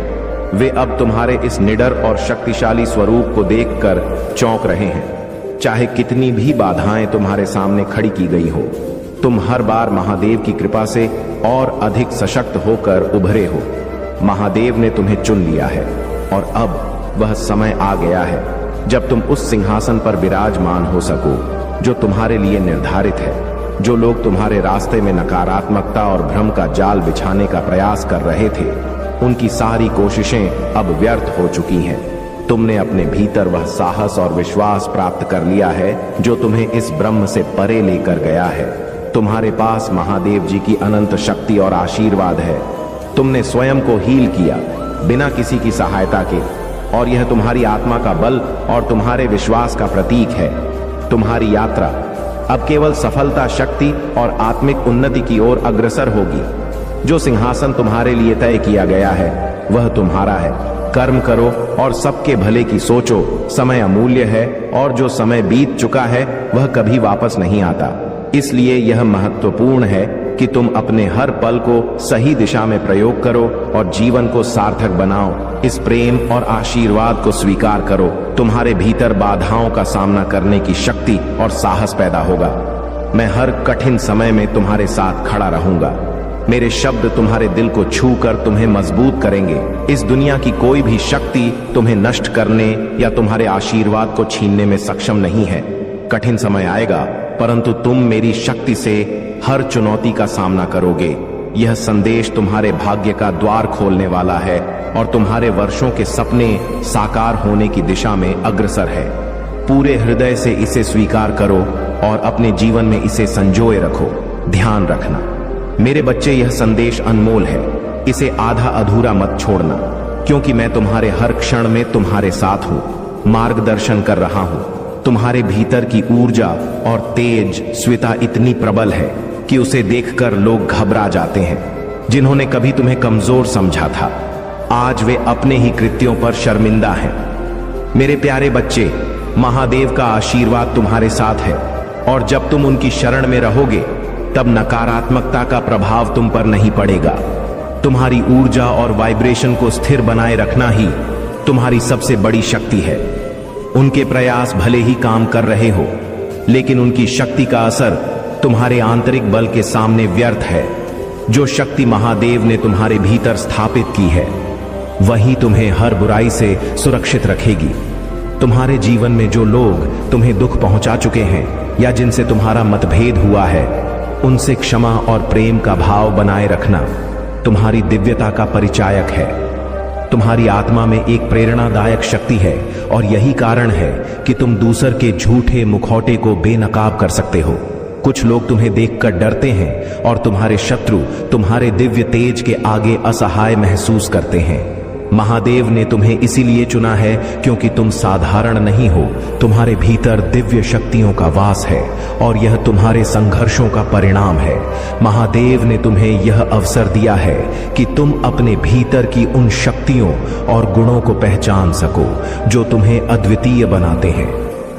[SPEAKER 1] वे अब तुम्हारे इस निडर और शक्तिशाली स्वरूप को देखकर चौंक रहे हैं। चाहे कितनी भी बाधाएं तुम्हारे सामने खड़ी की गई हो, तुम हर बार महादेव की कृपा से और अधिक सशक्त होकर उभरे हो। महादेव ने तुम्हें चुन लिया है और अब वह समय आ गया है जब तुम उस सिंहासन पर विराजमान हो सको जो तुम्हारे लिए निर्धारित है। जो लोग तुम्हारे रास्ते में नकारात्मकता और भ्रम का जाल बिछाने का प्रयास कर रहे थे, उनकी सारी कोशिशें अब व्यर्थ हो चुकी हैं। तुमने अपने भीतर वह साहस और विश्वास प्राप्त कर लिया है जो तुम्हें इस ब्रह्म से परे लेकर गया है। तुम्हारे पास महादेव जी की अनंत शक्ति और आशीर्वाद है। तुमने स्वयं को हील किया बिना किसी की सहायता के, और यह तुम्हारी आत्मा का बल और तुम्हारे विश्वास का प्रतीक है। तुम्हारी यात्रा अब केवल सफलता, शक्ति और आत्मिक उन्नति की ओर अग्रसर होगी। जो सिंहासन तुम्हारे लिए तय किया गया है वह तुम्हारा है। कर्म करो और सबके भले की सोचो। समय अमूल्य है और जो समय बीत चुका है वह कभी वापस नहीं आता। इसलिए यह महत्वपूर्ण है कि तुम अपने हर पल को सही दिशा में प्रयोग करो और जीवन को सार्थक बनाओ। इस प्रेम और आशीर्वाद को स्वीकार करो। तुम्हारे भीतर बाधाओं का सामना करने की शक्ति और साहस पैदा होगा। मैं हर कठिन समय में तुम्हारे साथ खड़ा रहूंगा। मेरे शब्द तुम्हारे दिल को छू कर तुम्हें मजबूत करेंगे। इस दुनिया की कोई भी शक्ति तुम्हें नष्ट करने या तुम्हारे आशीर्वाद को छीनने में सक्षम नहीं है। कठिन समय आएगा, परंतु तुम मेरी शक्ति से हर चुनौती का सामना करोगे। यह संदेश तुम्हारे भाग्य का द्वार खोलने वाला है और तुम्हारे वर्षों के सपने साकार होने की दिशा में अग्रसर है। पूरे हृदय से इसे स्वीकार करो और अपने जीवन में इसे संजोए रखो। ध्यान रखना मेरे बच्चे, यह संदेश अनमोल है। इसे आधा अधूरा मत छोड़ना, क्योंकि मैं तुम्हारे हर क्षण में तुम्हारे साथ हूं, मार्गदर्शन कर रहा हूं। तुम्हारे भीतर की ऊर्जा और तेज स्विता इतनी प्रबल है कि उसे देखकर लोग घबरा जाते हैं। जिन्होंने कभी तुम्हें कमजोर समझा था, आज वे अपने ही कृत्यों पर शर्मिंदा हैं। मेरे प्यारे बच्चे, महादेव का आशीर्वाद तुम्हारे साथ है और जब तुम उनकी शरण में रहोगे तब नकारात्मकता का प्रभाव तुम पर नहीं पड़ेगा। तुम्हारी ऊर्जा और वाइब्रेशन को स्थिर बनाए रखना ही तुम्हारी सबसे बड़ी शक्ति है। उनके प्रयास भले ही काम कर रहे हो, लेकिन उनकी शक्ति का असर तुम्हारे आंतरिक बल के सामने व्यर्थ है। जो शक्ति महादेव ने तुम्हारे भीतर स्थापित की है, वही तुम्हें हर बुराई से सुरक्षित रखेगी। तुम्हारे जीवन में जो लोग तुम्हें दुख पहुंचा चुके हैं या जिनसे तुम्हारा मतभेद हुआ है, उनसे क्षमा और प्रेम का भाव बनाए रखना तुम्हारी दिव्यता का परिचायक है। तुम्हारी आत्मा में एक प्रेरणादायक शक्ति है और यही कारण है कि तुम दूसर के झूठे मुखौटे को बेनकाब कर सकते हो। कुछ लोग तुम्हें देखकर डरते हैं और तुम्हारे शत्रु तुम्हारे दिव्य तेज के आगे असहाय महसूस करते हैं। महादेव ने तुम्हें इसीलिए चुना है क्योंकि तुम साधारण नहीं हो। तुम्हारे भीतर दिव्य शक्तियों का वास है और यह तुम्हारे संघर्षों का परिणाम है। महादेव ने तुम्हें यह अवसर दिया है कि तुम अपने भीतर की उन शक्तियों और गुणों को पहचान सको जो तुम्हें अद्वितीय बनाते हैं।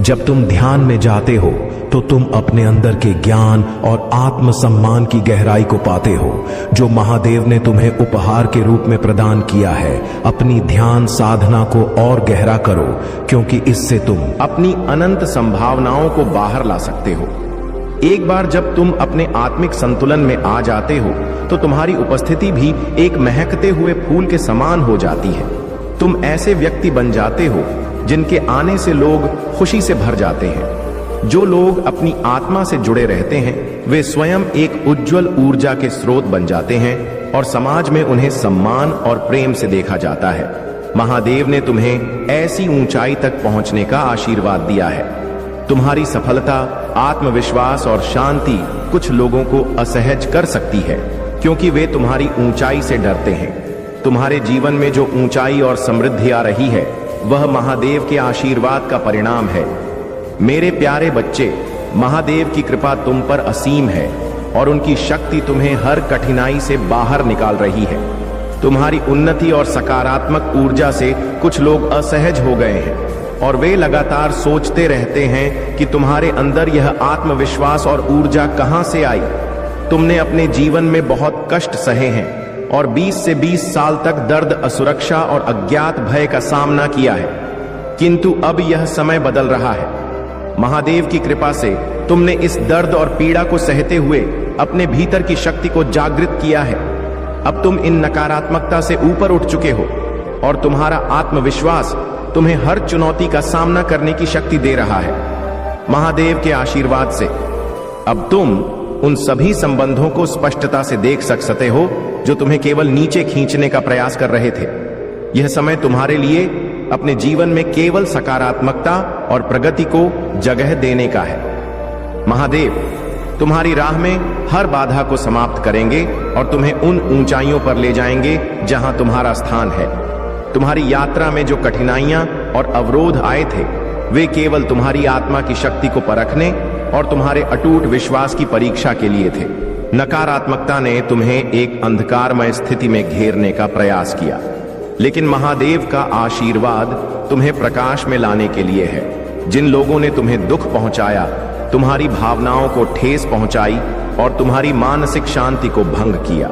[SPEAKER 1] जब तुम ध्यान में जाते हो तो तुम अपने अंदर के ज्ञान और आत्मसम्मान की गहराई को पाते हो जो महादेव ने तुम्हें उपहार के रूप में प्रदान किया है। अपनी ध्यान साधना को और गहरा करो, क्योंकि इससे तुम अपनी अनंत संभावनाओं को बाहर ला सकते हो। एक बार जब तुम अपने आत्मिक संतुलन में आ जाते हो तो तुम्हारी उपस्थिति भी एक महकते हुए फूल के समान हो जाती है। तुम ऐसे व्यक्ति बन जाते हो जिनके आने से लोग खुशी से भर जाते हैं। जो लोग अपनी आत्मा से जुड़े रहते हैं, वे स्वयं एक उज्जवल ऊर्जा के स्रोत बन जाते हैं और समाज में उन्हें सम्मान और प्रेम से देखा जाता है। महादेव ने तुम्हें ऐसी ऊंचाई तक पहुंचने का आशीर्वाद दिया है। तुम्हारी सफलता, आत्मविश्वास और शांति कुछ लोगों को असहज कर सकती है, क्योंकि वे तुम्हारी ऊंचाई से डरते हैं। तुम्हारे जीवन में जो ऊंचाई और समृद्धि आ रही है, वह महादेव के आशीर्वाद का परिणाम है। मेरे प्यारे बच्चे, महादेव की कृपा तुम पर असीम है और उनकी शक्ति तुम्हें हर कठिनाई से बाहर निकाल रही है। तुम्हारी उन्नति और सकारात्मक ऊर्जा से कुछ लोग असहज हो गए हैं और वे लगातार सोचते रहते हैं कि तुम्हारे अंदर यह आत्मविश्वास और ऊर्जा कहां से आई। तुमने अपने जीवन में बहुत कष्ट सहे हैं और 20 से 20 साल तक दर्द, असुरक्षा और अज्ञात भय का सामना किया है, किंतु अब यह समय बदल रहा है। महादेव की कृपा से तुमने इस दर्द और पीड़ा को सहते हुए अपने भीतर की शक्ति को जागृत किया है। अब तुम इन नकारात्मकता से ऊपर उठ चुके हो और तुम्हारा आत्मविश्वास तुम्हें हर चुनौती का सामना करने की शक्ति दे रहा है। महादेव के आशीर्वाद से अब तुम उन सभी संबंधों को स्पष्टता से देख सकते हो जो तुम्हें केवल नीचे खींचने का प्रयास कर रहे थे। यह समय तुम्हारे लिए अपने जीवन में केवल सकारात्मकता और प्रगति को जगह देने का है। महादेव तुम्हारी राह में हर बाधा को समाप्त करेंगे और तुम्हें उन ऊंचाइयों पर ले जाएंगे जहां तुम्हारा स्थान है। तुम्हारी यात्रा में जो कठिनाइयां और अवरोध आए थे, वे केवल तुम्हारी आत्मा की शक्ति को परखने और तुम्हारे अटूट विश्वास की परीक्षा के लिए थे। नकारात्मकता ने तुम्हें एक अंधकारमय स्थिति में घेरने का प्रयास किया, लेकिन महादेव का आशीर्वाद तुम्हें प्रकाश में लाने के लिए है। जिन लोगों ने तुम्हें दुख पहुंचाया, तुम्हारी भावनाओं को ठेस पहुंचाई और तुम्हारी मानसिक शांति को भंग किया,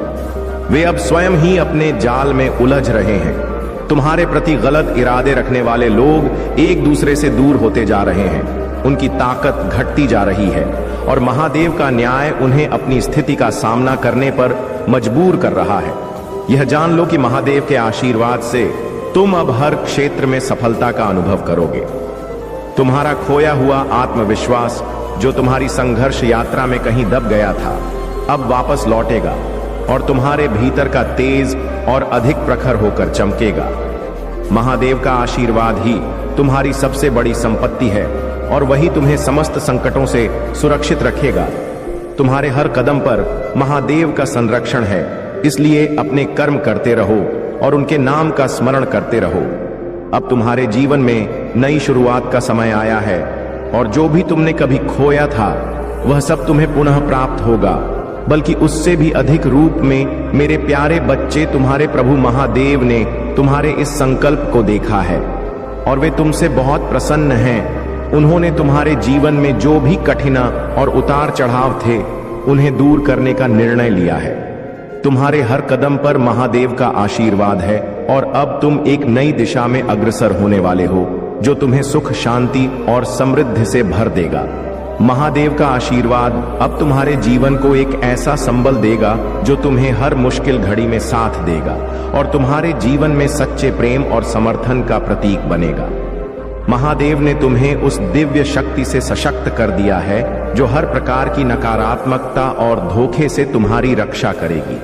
[SPEAKER 1] वे अब स्वयं ही अपने जाल में उलझ रहे हैं। तुम्हारे प्रति गलत इरादे रखने वाले लोग एक दूसरे से दूर होते जा रहे हैं। उनकी ताकत घटती जा रही है और महादेव का न्याय उन्हें अपनी स्थिति का सामना करने पर मजबूर कर रहा है। यह जान लो कि महादेव के आशीर्वाद से तुम अब हर क्षेत्र में सफलता का अनुभव करोगे। तुम्हारा खोया हुआ आत्मविश्वास जो तुम्हारी संघर्ष यात्रा में कहीं दब गया था, अब वापस लौटेगा और तुम्हारे भीतर का तेज और अधिक प्रखर होकर चमकेगा। महादेव का आशीर्वाद ही तुम्हारी सबसे बड़ी संपत्ति है और वही तुम्हें समस्त संकटों से सुरक्षित रखेगा। तुम्हारे हर कदम पर महादेव का संरक्षण है, इसलिए अपने कर्म करते रहो और उनके नाम का स्मरण करते रहो। अब तुम्हारे जीवन में नई शुरुआत का समय आया है और जो भी तुमने कभी खोया था वह सब तुम्हें पुनः प्राप्त होगा, बल्कि उससे भी अधिक रूप में। मेरे प्यारे बच्चे, तुम्हारे प्रभु महादेव ने तुम्हारे इस संकल्प को देखा है और वे तुमसे बहुत प्रसन्न हैं। उन्होंने तुम्हारे जीवन में जो भी कठिना और उतार चढ़ाव थे उन्हें दूर करने का निर्णय लिया है। तुम्हारे हर कदम पर महादेव का आशीर्वाद है और अब तुम एक नई दिशा में अग्रसर होने वाले हो जो तुम्हें सुख, शांति और समृद्धि से भर देगा। महादेव का आशीर्वाद अब तुम्हारे जीवन को एक ऐसा संबल देगा जो तुम्हें हर मुश्किल घड़ी में साथ देगा और तुम्हारे जीवन में सच्चे प्रेम और समर्थन का प्रतीक बनेगा। महादेव ने तुम्हें उस दिव्य शक्ति से सशक्त कर दिया है जो हर प्रकार की नकारात्मकता और धोखे से तुम्हारी रक्षा करेगी।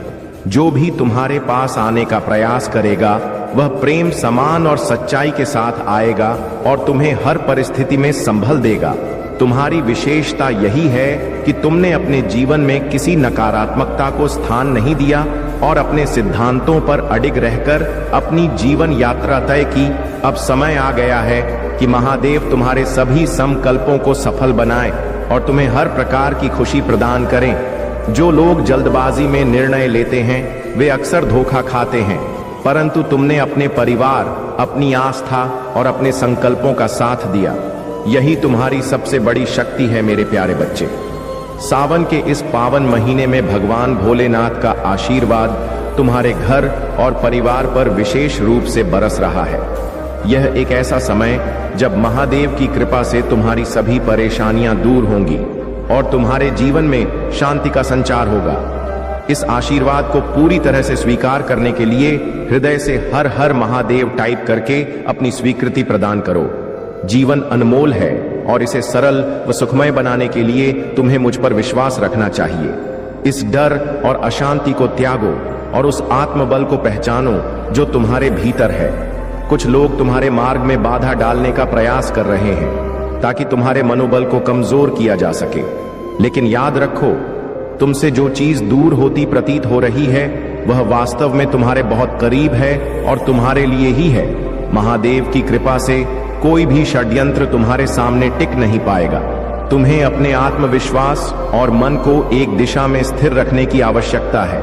[SPEAKER 1] जो भी तुम्हारे पास आने का प्रयास करेगा वह प्रेम, समान और सच्चाई के साथ आएगा और तुम्हें हर परिस्थिति में संभल देगा। तुम्हारी विशेषता यही है कि तुमने अपने जीवन में किसी नकारात्मकता को स्थान नहीं दिया और अपने सिद्धांतों पर अडिग रहकर अपनी जीवन यात्रा तय की। अब समय आ गया है कि महादेव तुम्हारे सभी संकल्पों को सफल बनाए और तुम्हें हर प्रकार की खुशी प्रदान करें। जो लोग जल्दबाजी में निर्णय लेते हैं वे अक्सर धोखा खाते हैं, परंतु तुमने अपने परिवार, अपनी आस्था और अपने संकल्पों का साथ दिया। यही तुम्हारी सबसे बड़ी शक्ति है मेरे प्यारे बच्चे। सावन के इस पावन महीने में भगवान भोलेनाथ का आशीर्वाद तुम्हारे घर और परिवार पर विशेष रूप से बरस रहा है। यह एक ऐसा समय जब महादेव की कृपा से तुम्हारी सभी परेशानियां दूर होंगी और तुम्हारे जीवन में शांति का संचार होगा। इस आशीर्वाद को पूरी तरह से स्वीकार करने के लिए हृदय से हर हर महादेव टाइप करके अपनी स्वीकृति प्रदान करो। जीवन अनमोल है और इसे सरल व सुखमय बनाने के लिए तुम्हें मुझ पर विश्वास रखना चाहिए। इस डर और अशांति को त्यागो और उस आत्मबल को पहचानो जो तुम्हारे भीतर है। कुछ लोग तुम्हारे मार्ग में बाधा डालने का प्रयास कर रहे हैं ताकि तुम्हारे मनोबल को कमजोर किया जा सके, लेकिन याद रखो, तुमसे जो चीज दूर होती प्रतीत हो रही है वह वास्तव में तुम्हारे बहुत करीब है और तुम्हारे लिए ही है। महादेव की कृपा से कोई भी षड्यंत्र तुम्हारे सामने टिक नहीं पाएगा। तुम्हें अपने आत्मविश्वास और मन को एक दिशा में स्थिर रखने की आवश्यकता है।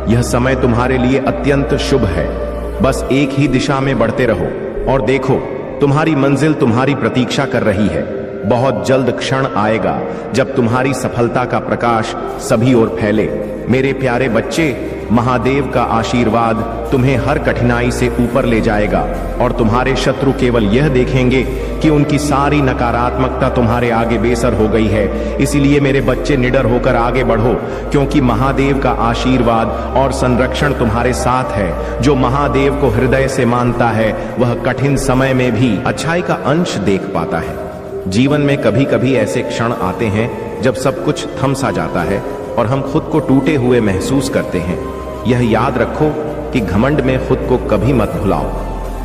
[SPEAKER 1] यह समय तुम्हारे लिए अत्यंत शुभ है। बस एक ही दिशा में बढ़ते रहो और देखो, तुम्हारी मंजिल तुम्हारी प्रतीक्षा कर रही है। बहुत जल्द क्षण आएगा जब तुम्हारी सफलता का प्रकाश सभी ओर फैले। मेरे प्यारे बच्चे, महादेव का आशीर्वाद तुम्हें हर कठिनाई से ऊपर ले जाएगा और तुम्हारे शत्रु केवल यह देखेंगे कि उनकी सारी नकारात्मकता तुम्हारे आगे बेसर हो गई है। इसीलिए मेरे बच्चे, निडर होकर आगे बढ़ो, क्योंकि महादेव का आशीर्वाद और संरक्षण तुम्हारे साथ है। जो महादेव को हृदय से मानता है वह कठिन समय में भी अच्छाई का अंश देख पाता है। जीवन में कभी कभी ऐसे क्षण आते हैं जब सब कुछ थम सा जाता है और हम खुद को टूटे हुए महसूस करते हैं। यह याद रखो कि घमंड में खुद को कभी मत भुलाओ,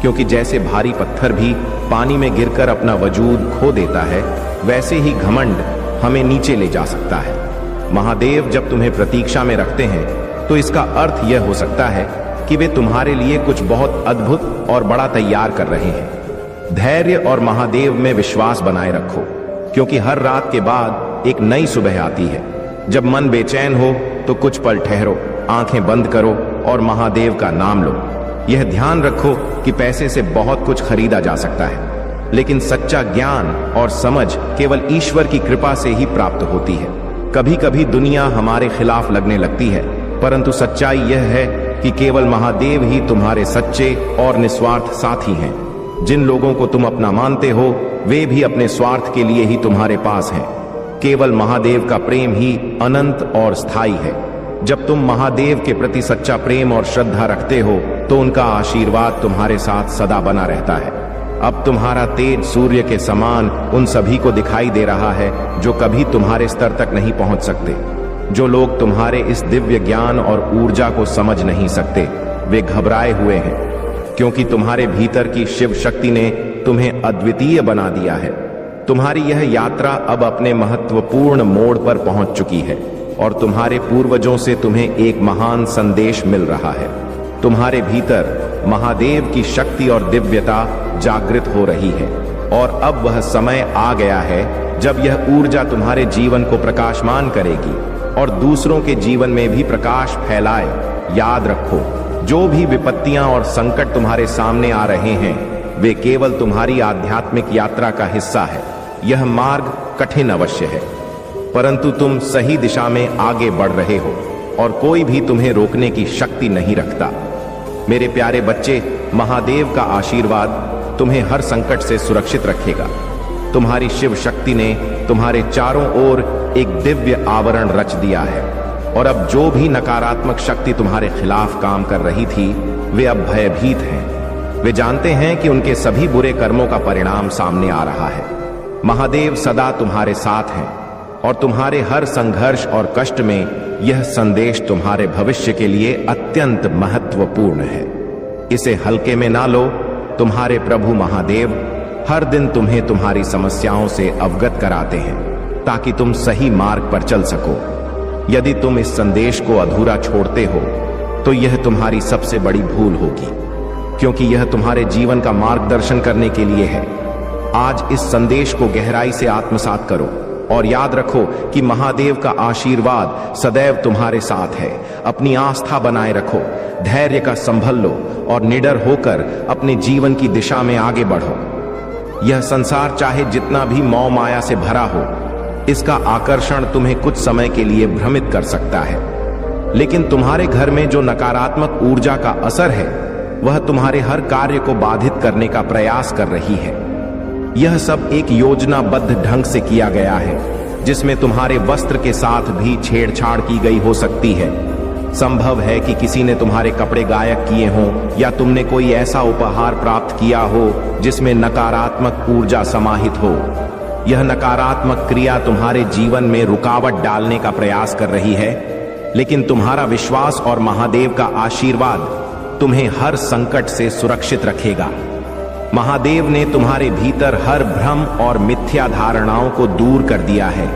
[SPEAKER 1] क्योंकि जैसे भारी पत्थर भी पानी में गिरकर अपना वजूद खो देता है, वैसे ही घमंड हमें नीचे ले जा सकता है। महादेव जब तुम्हें प्रतीक्षा में रखते हैं तो इसका अर्थ यह हो सकता है कि वे तुम्हारे लिए कुछ बहुत अद्भुत और बड़ा तैयार कर रहे हैं। धैर्य और महादेव में विश्वास बनाए रखो, क्योंकि हर रात के बाद एक नई सुबह आती है। जब मन बेचैन हो तो कुछ पल ठहरो, आंखें बंद करो और महादेव का नाम लो। यह ध्यान रखो कि पैसे से बहुत कुछ खरीदा जा सकता है, लेकिन सच्चा ज्ञान और समझ केवल ईश्वर की कृपा से ही प्राप्त होती है। कभी कभी दुनिया हमारे खिलाफ लगने लगती है, परंतु सच्चाई यह है कि केवल महादेव ही तुम्हारे सच्चे और निस्वार्थ साथी हैं। जिन लोगों को तुम अपना मानते हो वे भी अपने स्वार्थ के लिए ही तुम्हारे पास हैं। केवल महादेव का प्रेम ही अनंत और स्थायी है। जब तुम महादेव के प्रति सच्चा प्रेम और श्रद्धा रखते हो तो उनका आशीर्वाद तुम्हारे साथ सदा बना रहता है। अब तुम्हारा तेज सूर्य के समान उन सभी को दिखाई दे रहा है जो कभी तुम्हारे स्तर तक नहीं पहुंच सकते। जो लोग तुम्हारे इस दिव्य ज्ञान और ऊर्जा को समझ नहीं सकते वे घबराए हुए हैं, क्योंकि तुम्हारे भीतर की शिव शक्ति ने तुम्हें अद्वितीय बना दिया है। तुम्हारी यह यात्रा अब अपने महत्वपूर्ण मोड़ पर पहुंच चुकी है और तुम्हारे पूर्वजों से तुम्हें एक महान संदेश मिल रहा है। तुम्हारे भीतर महादेव की शक्ति और दिव्यता जागृत हो रही है और अब वह समय आ गया है जब यह ऊर्जा तुम्हारे जीवन को प्रकाशमान करेगी और दूसरों के जीवन में भी प्रकाश फैलाए। याद रखो, जो भी विपत्तियां और संकट तुम्हारे सामने आ रहे हैं वे केवल तुम्हारी आध्यात्मिक यात्रा का हिस्सा है। यह मार्ग कठिन अवश्य है, परंतु तुम सही दिशा में आगे बढ़ रहे हो और कोई भी तुम्हें रोकने की शक्ति नहीं रखता। मेरे प्यारे बच्चे, महादेव का आशीर्वाद तुम्हें हर संकट से सुरक्षित रखेगा। तुम्हारी शिव शक्ति ने तुम्हारे चारों ओर एक दिव्य आवरण रच दिया है और अब जो भी नकारात्मक शक्ति तुम्हारे खिलाफ काम कर रही थी वे अब भयभीत हैं। वे जानते हैं कि उनके सभी बुरे कर्मों का परिणाम सामने आ रहा है। महादेव सदा तुम्हारे साथ हैं और तुम्हारे हर संघर्ष और कष्ट में यह संदेश तुम्हारे भविष्य के लिए अत्यंत महत्वपूर्ण है। इसे हल्के में ना लो। तुम्हारे प्रभु महादेव हर दिन तुम्हें तुम्हारी समस्याओं से अवगत कराते हैं ताकि तुम सही मार्ग पर चल सको। यदि तुम इस संदेश को अधूरा छोड़ते हो तो यह तुम्हारी सबसे बड़ी भूल होगी, क्योंकि यह तुम्हारे जीवन का मार्गदर्शन करने के लिए है। आज इस संदेश को गहराई से आत्मसात करो और याद रखो कि महादेव का आशीर्वाद सदैव तुम्हारे साथ है। अपनी आस्था बनाए रखो, धैर्य का संभल लो और निडर होकर अपने जीवन की दिशा में आगे बढ़ो। यह संसार चाहे जितना भी मोह माया से भरा हो, इसका आकर्षण तुम्हें कुछ समय के लिए भ्रमित कर सकता है, लेकिन तुम्हारे घर में जो नकारात्मक ऊर्जा का असर है वह तुम्हारे हर कार्य को बाधित करने का प्रयास कर रही है। यह सब एक योजनाबद्ध ढंग से किया गया है जिसमें तुम्हारे वस्त्र के साथ भी छेड़छाड़ की गई हो सकती है। संभव है कि किसी ने तुम्हारे कपड़े गायब किए हों या तुमने कोई ऐसा उपहार प्राप्त किया हो जिसमें नकारात्मक ऊर्जा समाहित हो। यह नकारात्मक क्रिया तुम्हारे जीवन में रुकावट डालने का प्रयास कर रही है, लेकिन तुम्हारा विश्वास और महादेव का आशीर्वाद तुम्हें हर संकट से सुरक्षित रखेगा। महादेव ने तुम्हारे भीतर हर भ्रम और मिथ्या धारणाओं को दूर कर दिया है।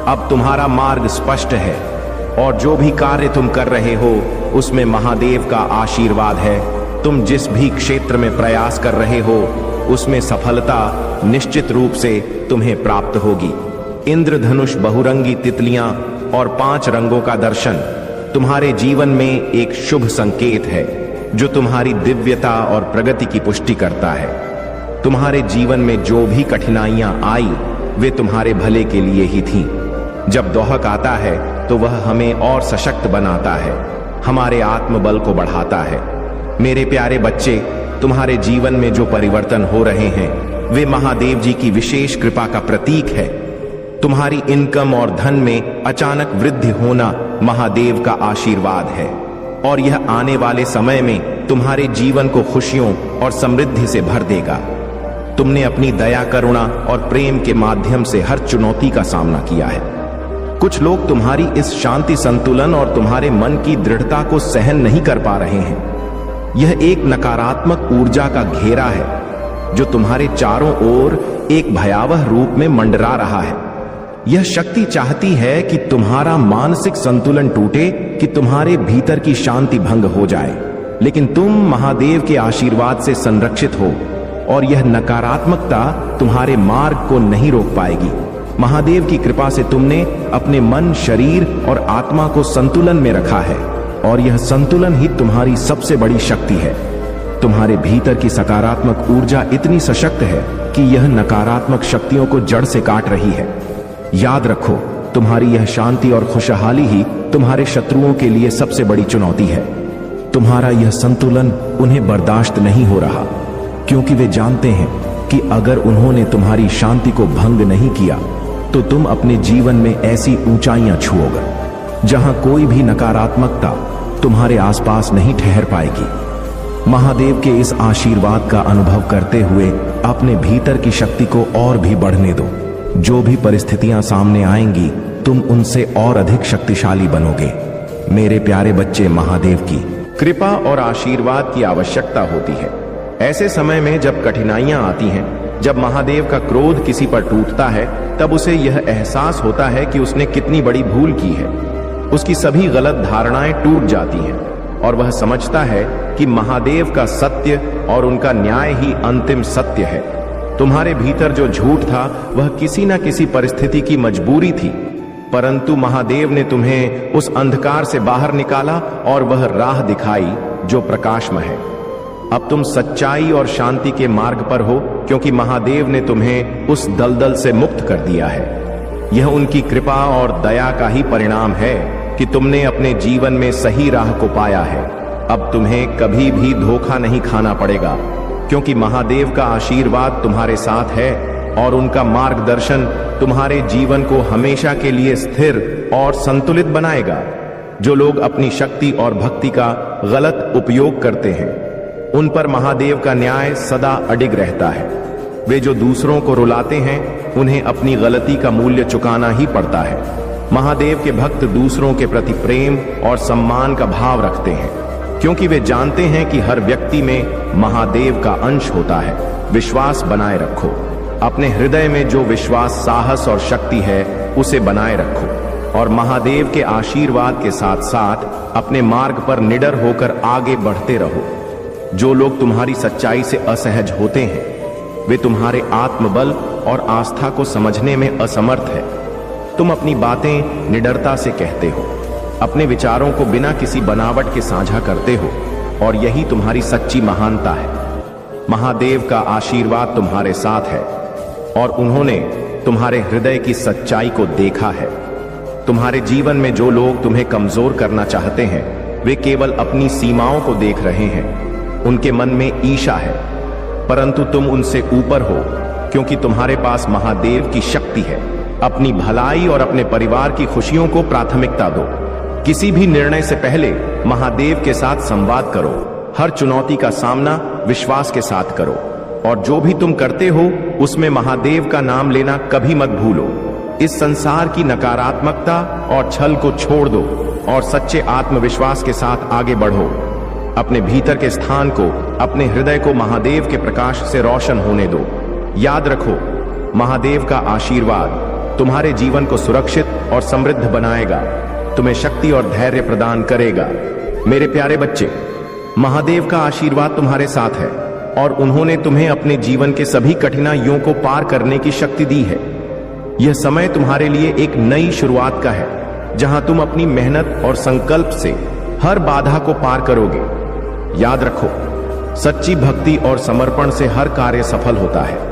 [SPEAKER 1] अब तुम्हारा मार्ग स्पष्ट है और जो भी कार्य तुम कर रहे हो उसमें महादेव का आशीर्वाद है। तुम जिस भी क्षेत्र में प्रयास कर रहे हो उसमें सफलता निश्चित रूप से तुम्हें प्राप्त होगी। इंद्रधनुष, बहुरंगी तितलियां और 5 रंगों का दर्शन तुम्हारे जीवन में एक शुभ संकेत है जो तुम्हारी दिव्यता और प्रगति की पुष्टि करता है। तुम्हारे जीवन में जो भी कठिनाइयां आई वे तुम्हारे भले के लिए ही थीं। जब दोहक आता है तो वह हमें और सशक्त बनाता है, हमारे आत्मबल को बढ़ाता है। मेरे प्यारे बच्चे, तुम्हारे जीवन में जो परिवर्तन हो रहे हैं वे महादेव जी की विशेष कृपा का प्रतीक है। तुम्हारी इनकम और धन में अचानक वृद्धि होना महादेव का आशीर्वाद है और यह आने वाले समय में तुम्हारे जीवन को खुशियों और समृद्धि से भर देगा। तुमने अपनी दया, करुणा और प्रेम के माध्यम से हर चुनौती का सामना किया है। कुछ लोग तुम्हारी इस शांति, संतुलन और तुम्हारे मन की दृढ़ता को सहन नहीं कर पा रहे हैं। यह एक नकारात्मक ऊर्जा का घेरा है जो तुम्हारे चारों ओर एक भयावह रूप में मंडरा रहा है। यह शक्ति चाहती है कि तुम्हारा मानसिक संतुलन टूटे, कि तुम्हारे भीतर की शांति भंग हो जाए, लेकिन तुम महादेव के आशीर्वाद से संरक्षित हो और यह नकारात्मकता तुम्हारे मार्ग को नहीं रोक पाएगी। महादेव की कृपा से तुमने अपने मन, शरीर और आत्मा को संतुलन में रखा है और यह संतुलन ही तुम्हारी सबसे बड़ी शक्ति है। तुम्हारे भीतर की सकारात्मक ऊर्जा इतनी सशक्त है कि यह नकारात्मक शक्तियों को जड़ से काट रही है। याद रखो, तुम्हारी यह शांति और खुशहाली ही तुम्हारे शत्रुओं के लिए सबसे बड़ी चुनौती है। तुम्हारा यह संतुलन उन्हें बर्दाश्त नहीं हो रहा, क्योंकि वे जानते हैं कि अगर उन्होंने तुम्हारी शांति को भंग नहीं किया तो तुम अपने जीवन में ऐसी ऊंचाइयां छुओगे जहां कोई भी नकारात्मकता तुम्हारे आसपास नहीं ठहर पाएगी। महादेव के इस आशीर्वाद का अनुभव करते हुए अपने भीतर की शक्ति को और भी बढ़ने दो। जो भी परिस्थितियां सामने आएंगी तुम उनसे और अधिक शक्तिशाली बनोगे। मेरे प्यारे बच्चे, महादेव की कृपा और आशीर्वाद की आवश्यकता होती है। ऐसे समय में जब कठिनाइयां आती हैं, जब महादेव का क्रोध किसी पर टूटता है, तब उसे यह एहसास होता है कि उसने कितनी बड़ी भूल की है। उसकी सभी गलत धारणाएं टूट जाती हैं और वह समझता है कि महादेव का सत्य और उनका न्याय ही अंतिम सत्य है। तुम्हारे भीतर जो झूठ था वह किसी न किसी परिस्थिति की मजबूरी थी, परंतु महादेव ने तुम्हें उस अंधकार से बाहर निकाला और वह राह दिखाई जो प्रकाशमय है। अब तुम सच्चाई और शांति के मार्ग पर हो, क्योंकि महादेव ने तुम्हें उस दलदल से मुक्त कर दिया है। यह उनकी कृपा और दया का ही परिणाम है कि तुमने अपने जीवन में सही राह को पाया है। अब तुम्हें कभी भी धोखा नहीं खाना पड़ेगा, क्योंकि महादेव का आशीर्वाद तुम्हारे साथ है और उनका मार्गदर्शन तुम्हारे जीवन को हमेशा के लिए स्थिर और संतुलित बनाएगा। जो लोग अपनी शक्ति और भक्ति का गलत उपयोग करते हैं, उन पर महादेव का न्याय सदा अडिग रहता है। वे जो दूसरों को रुलाते हैं, उन्हें अपनी गलती का मूल्य चुकाना ही पड़ता है। महादेव के भक्त दूसरों के प्रति प्रेम और सम्मान का भाव रखते हैं, क्योंकि वे जानते हैं कि हर व्यक्ति में महादेव का अंश होता है। विश्वास बनाए रखो। अपने हृदय में जो विश्वास, साहस और शक्ति है, उसे बनाए रखो और महादेव के आशीर्वाद के साथ साथ अपने मार्ग पर निडर होकर आगे बढ़ते रहो। जो लोग तुम्हारी सच्चाई से असहज होते हैं, वे तुम्हारे आत्मबल और आस्था को समझने में असमर्थ है। तुम अपनी बातें निडरता से कहते हो, अपने विचारों को बिना किसी बनावट के साझा करते हो, और यही तुम्हारी सच्ची महानता है। महादेव का आशीर्वाद तुम्हारे साथ है और उन्होंने तुम्हारे हृदय की सच्चाई को देखा है। तुम्हारे जीवन में जो लोग तुम्हें कमजोर करना चाहते हैं, वे केवल अपनी सीमाओं को देख रहे हैं। उनके मन में ईर्ष्या है, परंतु तुम उनसे ऊपर हो, क्योंकि तुम्हारे पास महादेव की शक्ति है। अपनी भलाई और अपने परिवार की खुशियों को प्राथमिकता दो। किसी भी निर्णय से पहले महादेव के साथ संवाद करो। हर चुनौती का सामना विश्वास के साथ करो, और जो भी तुम करते हो उसमें महादेव का नाम लेना कभी मत भूलो। इस संसार की नकारात्मकता और छल को छोड़ दो और सच्चे आत्मविश्वास के साथ आगे बढ़ो। अपने भीतर के स्थान को, अपने हृदय को महादेव के प्रकाश से रोशन होने दो। याद रखो, महादेव का आशीर्वाद तुम्हारे जीवन को सुरक्षित और समृद्ध बनाएगा, तुम्हें शक्ति और धैर्य प्रदान करेगा। मेरे प्यारे बच्चे, महादेव का आशीर्वाद तुम्हारे साथ है और उन्होंने तुम्हें अपने जीवन के सभी कठिनाइयों को पार करने की शक्ति दी है। यह समय तुम्हारे लिए एक नई शुरुआत का है, जहां तुम अपनी मेहनत और संकल्प से हर बाधा को पार करोगे। याद रखो, सच्ची भक्ति और समर्पण से हर कार्य सफल होता है।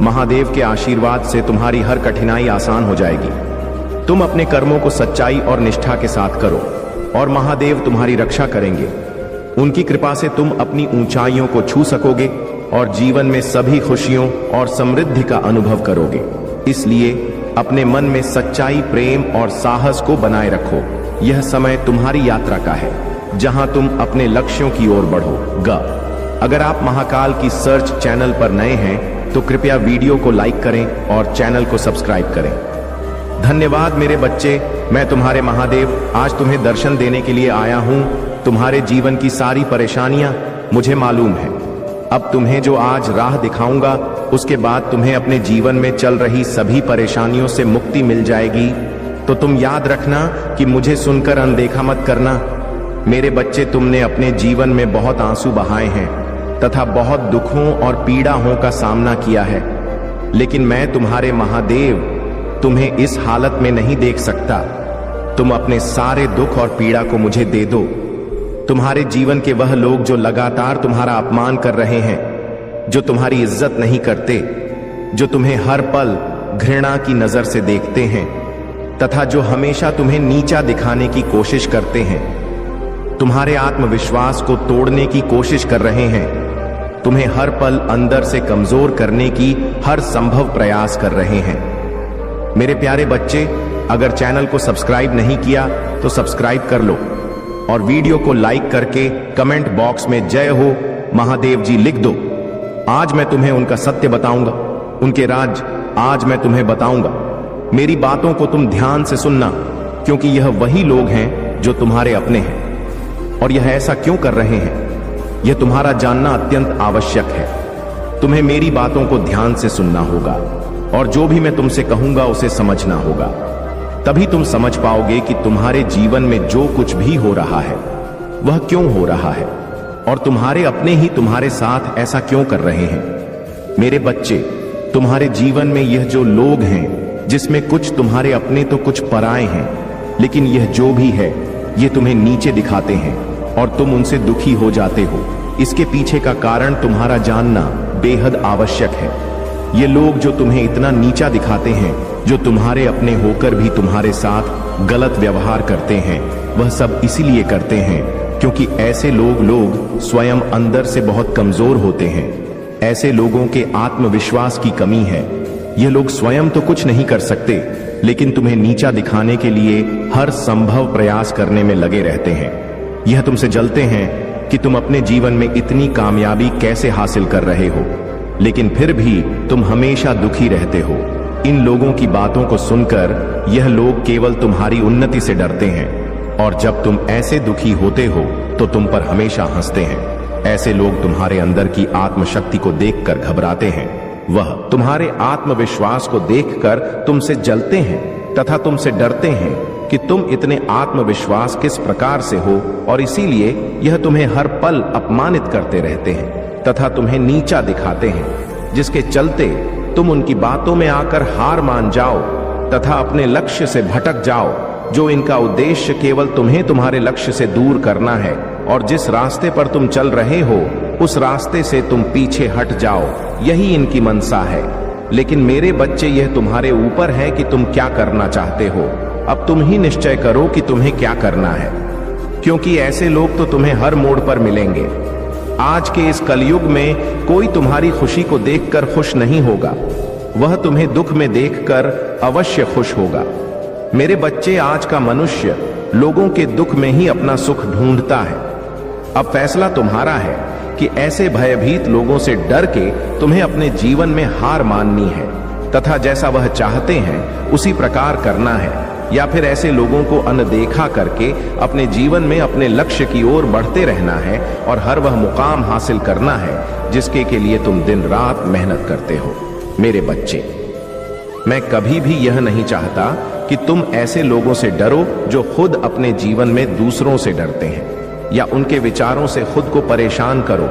[SPEAKER 1] महादेव के आशीर्वाद से तुम्हारी हर कठिनाई आसान हो जाएगी। तुम अपने कर्मों को सच्चाई और निष्ठा के साथ करो और महादेव तुम्हारी रक्षा करेंगे। उनकी कृपा से तुम अपनी ऊंचाइयों को छू सकोगे और जीवन में सभी खुशियों और समृद्धि का अनुभव करोगे। इसलिए अपने मन में सच्चाई, प्रेम और साहस को बनाए रखो। यह समय तुम्हारी यात्रा का है, जहां तुम अपने लक्ष्यों की ओर बढ़ोगे। अगर आप महाकाल की सर्च चैनल पर नए हैं तो कृपया वीडियो को लाइक करें और चैनल को सब्सक्राइब करें। धन्यवाद मेरे बच्चे, मैं तुम्हारे महादेव आज तुम्हें दर्शन देने के लिए आया हूं। तुम्हारे जीवन की सारी परेशानियां मुझे मालूम है। अब तुम्हें जो आज राह दिखाऊंगा, उसके बाद तुम्हें अपने जीवन में चल रही सभी परेशानियों से मुक्ति मिल जाएगी। तो तुम याद रखना कि मुझे सुनकर अनदेखा मत करना। मेरे बच्चे, तुमने अपने जीवन में बहुत आंसू बहाए हैं तथा बहुत दुखों और पीड़ाओं का सामना किया है, लेकिन मैं तुम्हारे महादेव तुम्हें इस हालत में नहीं देख सकता। तुम अपने सारे दुख और पीड़ा को मुझे दे दो। तुम्हारे जीवन के वह लोग जो लगातार तुम्हारा अपमान कर रहे हैं, जो तुम्हारी इज्जत नहीं करते, जो तुम्हें हर पल घृणा की नजर से देखते हैं, तथा जो हमेशा तुम्हें नीचा दिखाने की कोशिश करते हैं, तुम्हारे आत्मविश्वास को तोड़ने की कोशिश कर रहे हैं, तुम्हें हर पल अंदर से कमजोर करने की हर संभव प्रयास कर रहे हैं। मेरे प्यारे बच्चे, अगर चैनल को सब्सक्राइब नहीं किया तो सब्सक्राइब कर लो और वीडियो को लाइक करके कमेंट बॉक्स में जय हो महादेव जी लिख दो। आज मैं तुम्हें उनका सत्य बताऊंगा, उनके राज आज मैं तुम्हें बताऊंगा। मेरी बातों को तुम ध्यान से सुनना, क्योंकि यह वही लोग हैं जो तुम्हारे अपने हैं। और यह ऐसा क्यों कर रहे हैं, यह तुम्हारा जानना अत्यंत आवश्यक है। तुम्हें मेरी बातों को ध्यान से सुनना होगा और जो भी मैं तुमसे कहूंगा उसे समझना होगा। तभी तुम समझ पाओगे कि तुम्हारे जीवन में जो कुछ भी हो रहा है वह क्यों हो रहा है और तुम्हारे अपने ही तुम्हारे साथ ऐसा क्यों कर रहे हैं। मेरे बच्चे, तुम्हारे जीवन में यह जो लोग हैं, जिसमें कुछ तुम्हारे अपने तो कुछ पराए हैं, लेकिन यह जो भी है ये तुम्हें नीचे दिखाते हैं और तुम उनसे दुखी हो जाते हो। इसके पीछे का कारण तुम्हारा जानना बेहद आवश्यक है। ये लोग जो तुम्हें इतना नीचा दिखाते हैं, जो तुम्हारे अपने होकर भी तुम्हारे साथ गलत व्यवहार करते हैं, वह सब इसीलिए करते हैं क्योंकि ऐसे लोग स्वयं अंदर से बहुत कमजोर होते हैं। ऐसे लोगों के आत्मविश्वास की कमी है। ये लोग स्वयं तो कुछ नहीं कर सकते, लेकिन तुम्हें नीचा दिखाने के लिए हर संभव प्रयास करने में लगे रहते हैं। यह तुमसे जलते हैं कि तुम अपने जीवन में इतनी कामयाबी कैसे हासिल कर रहे हो, लेकिन फिर भी तुम हमेशा दुखी रहते हो। इन लोगों की बातों को सुनकर यह लोग केवल तुम्हारी उन्नति से डरते हैं और जब तुम ऐसे दुखी होते हो तो तुम पर हमेशा हंसते हैं। ऐसे लोग तुम्हारे अंदर की आत्मशक्ति को देखकर घबराते हैं। वह तुम्हारे आत्मविश्वास को देखकर तुमसे जलते हैं तथा तुमसे डरते हैं कि तुम इतने आत्मविश्वास किस प्रकार से हो, और इसीलिए यह तुम्हें हर पल अपमानित करते रहते हैं तथा तुम्हें नीचा दिखाते हैं, जिसके चलते तुम उनकी बातों में आकर हार मान जाओ तथा अपने लक्ष्य से भटक जाओ, जो इनका उद्देश्य केवल तुम्हें तुम्हारे लक्ष्य से दूर करना है। और जिस रास्ते पर तुम चल रहे हो उस रास्ते से तुम पीछे हट जाओ, यही इनकी मनसा है। लेकिन मेरे बच्चे, यह तुम्हारे ऊपर है कि तुम क्या करना चाहते हो। अब तुम ही निश्चय करो कि तुम्हें क्या करना है, क्योंकि ऐसे लोग तो तुम्हें हर मोड़ पर मिलेंगे। आज के इस कलयुग में कोई तुम्हारी खुशी को देखकर खुश नहीं होगा, वह तुम्हें दुख में देखकर अवश्य खुश होगा। मेरे बच्चे, आज का मनुष्य लोगों के दुख में ही अपना सुख ढूंढता है। अब फैसला तुम्हारा है कि ऐसे भयभीत लोगों से डर के तुम्हें अपने जीवन में हार माननी है तथा जैसा वह चाहते हैं उसी प्रकार करना है, या फिर ऐसे लोगों को अनदेखा करके अपने जीवन में अपने लक्ष्य की ओर बढ़ते रहना है और हर वह मुकाम हासिल करना है जिसके के लिए तुम दिन रात मेहनत करते हो। मेरे बच्चे, मैं कभी भी यह नहीं चाहता कि तुम ऐसे लोगों से डरो जो खुद अपने जीवन में दूसरों से डरते हैं या उनके विचारों से खुद को परेशान करो।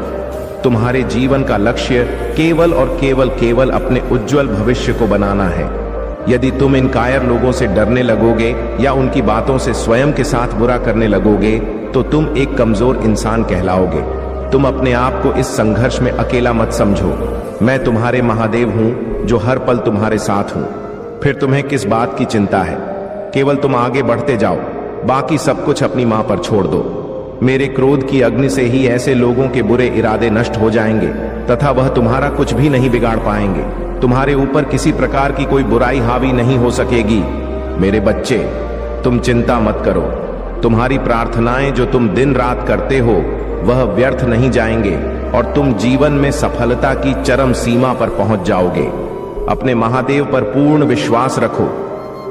[SPEAKER 1] तुम्हारे जीवन का लक्ष्य केवल और केवल अपने उज्जवल भविष्य को बनाना है। यदि तुम इन कायर लोगों से डरने लगोगे या उनकी बातों से स्वयं के साथ बुरा करने लगोगे तो तुम एक कमजोर इंसान कहलाओगे। तुम अपने आप को इस संघर्ष में अकेला मत समझो। मैं तुम्हारे महादेव हूं जो हर पल तुम्हारे साथ हूं। फिर तुम्हें किस बात की चिंता है, केवल तुम आगे बढ़ते जाओ, बाकी सब कुछ अपनी मां पर छोड़ दो। मेरे क्रोध की अग्नि से ही ऐसे लोगों के बुरे इरादे नष्ट हो जाएंगे तथा वह तुम्हारा कुछ भी नहीं बिगाड़ पाएंगे। तुम्हारे ऊपर किसी प्रकार की कोई बुराई हावी नहीं हो सकेगी। मेरे बच्चे, तुम चिंता मत करो। तुम्हारी प्रार्थनाएं जो तुम दिन रात करते हो वह व्यर्थ नहीं जाएंगे और तुम जीवन में सफलता की चरम सीमा पर पहुंच जाओगे। अपने महादेव पर पूर्ण विश्वास रखो।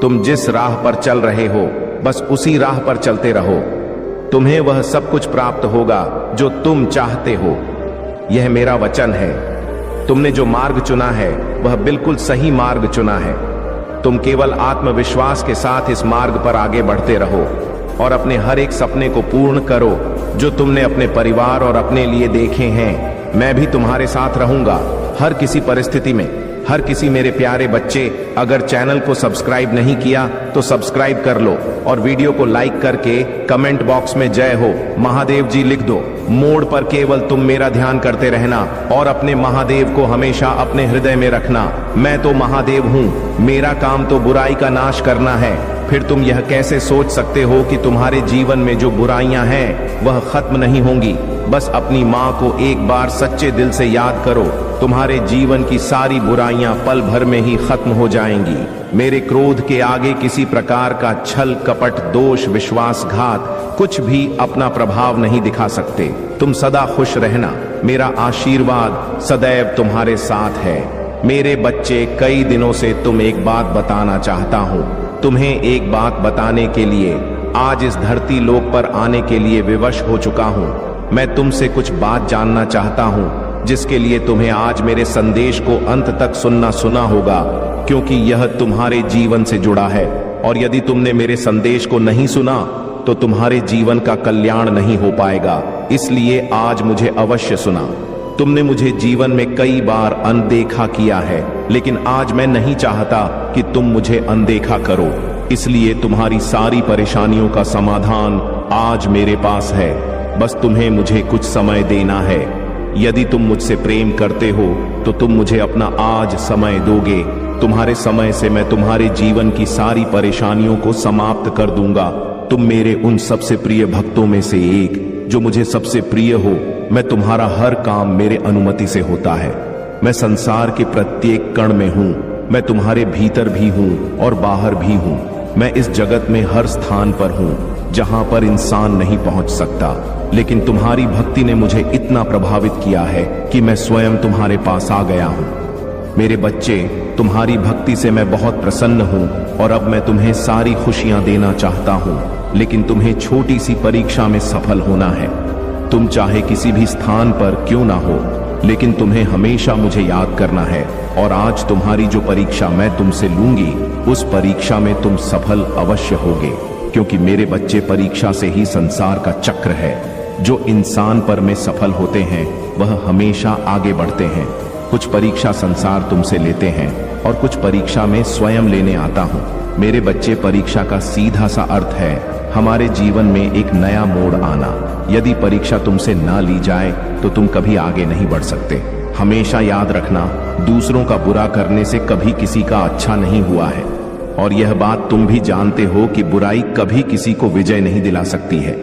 [SPEAKER 1] तुम जिस राह पर चल रहे हो बस उसी राह पर चलते रहो। तुम्हें वह सब कुछ प्राप्त होगा जो तुम चाहते हो। यह मेरा वचन है। तुमने जो मार्ग चुना है वह बिल्कुल सही मार्ग चुना है। तुम केवल आत्मविश्वास के साथ इस मार्ग पर आगे बढ़ते रहो और अपने हर एक सपने को पूर्ण करो जो तुमने अपने परिवार और अपने लिए देखे हैं। मैं भी तुम्हारे साथ रहूंगा हर किसी परिस्थिति में, हर किसी मेरे प्यारे बच्चे, अगर चैनल को सब्सक्राइब नहीं किया तो सब्सक्राइब कर लो और वीडियो को लाइक करके कमेंट बॉक्स में जय हो महादेव जी लिख दो। मोड़ पर केवल तुम मेरा ध्यान करते रहना और अपने महादेव को हमेशा अपने हृदय में रखना। मैं तो महादेव हूँ, मेरा काम तो बुराई का नाश करना है। फिर तुम यह कैसे सोच सकते हो कि तुम्हारे जीवन में जो बुराइयां हैं वह खत्म नहीं होंगी। बस अपनी माँ को एक बार सच्चे दिल से याद करो, तुम्हारे जीवन की सारी बुराइयां पल भर में ही खत्म हो जाएंगी। मेरे क्रोध के आगे किसी प्रकार का छल कपट दोष विश्वासघात कुछ भी अपना प्रभाव नहीं दिखा सकते। तुम सदा खुश रहना, मेरा आशीर्वाद सदैव तुम्हारे साथ है। मेरे बच्चे, कई दिनों से तुम एक बात बताना चाहता हूँ। तुम्हें एक बात बताने के लिए आज इस धरती लोक पर आने के लिए विवश हो चुका हूँ। मैं तुमसे कुछ बात जानना चाहता हूँ, जिसके लिए तुम्हें आज मेरे संदेश को अंत तक सुनना होगा, क्योंकि यह तुम्हारे जीवन से जुड़ा है। और यदि तुमने मेरे संदेश को नहीं सुना तो तुम्हारे जीवन का कल्याण नहीं हो पाएगा। इसलिए आज मुझे अवश्य सुना। तुमने मुझे जीवन में कई बार अनदेखा किया है, लेकिन आज मैं नहीं चाहता कि तुम मुझे अनदेखा करो। इसलिए तुम्हारी सारी परेशानियों का समाधान आज मेरे पास है। बस तुम्हें मुझे कुछ समय देना है। यदि तुम मुझसे प्रेम करते हो तो तुम मुझे अपना आज समय दोगे। तुम्हारे समय से मैं तुम्हारे जीवन की सारी परेशानियों को समाप्त कर दूंगा। तुम मेरे उन सबसे प्रिय भक्तों में से एक, जो मुझे सबसे प्रिय हो। मैं तुम्हारा हर काम मेरे अनुमति से होता है। मैं संसार के प्रत्येक कण में हूँ। मैं तुम्हारे भीतर भी हूँ और बाहर भी हूँ। मैं इस जगत में हर स्थान पर हूँ जहाँ पर इंसान नहीं पहुँच सकता। लेकिन तुम्हारी भक्ति ने मुझे इतना प्रभावित किया है कि मैं स्वयं तुम्हारे पास आ गया हूँ। मेरे बच्चे, तुम्हारी भक्ति से मैं बहुत प्रसन्न हूँ और अब मैं तुम्हें सारी खुशियाँ देना चाहता हूँ। लेकिन तुम्हें छोटी सी परीक्षा में सफल होना है। तुम चाहे किसी भी स्थान पर क्यों ना हो, लेकिन तुम्हें हमेशा मुझे याद करना है। और आज तुम्हारी जो परीक्षा मैं तुमसे लूंगी, उस परीक्षा में तुम सफल अवश्य होगे, क्योंकि मेरे बच्चे, परीक्षा से ही संसार का चक्र है। जो इंसान पर में सफल होते हैं वह हमेशा आगे बढ़ते हैं। कुछ परीक्षा संसार तुमसे लेते हैं और कुछ परीक्षा में स्वयं लेने आता हूँ। मेरे बच्चे, परीक्षा का सीधा सा अर्थ है हमारे जीवन में एक नया मोड़ आना। यदि परीक्षा तुमसे ना ली जाए तो तुम कभी आगे नहीं बढ़ सकते। हमेशा याद रखना, दूसरों का बुरा करने से कभी किसी का अच्छा नहीं हुआ है। और यह बात तुम भी जानते हो कि बुराई कभी किसी को विजय नहीं दिला सकती है।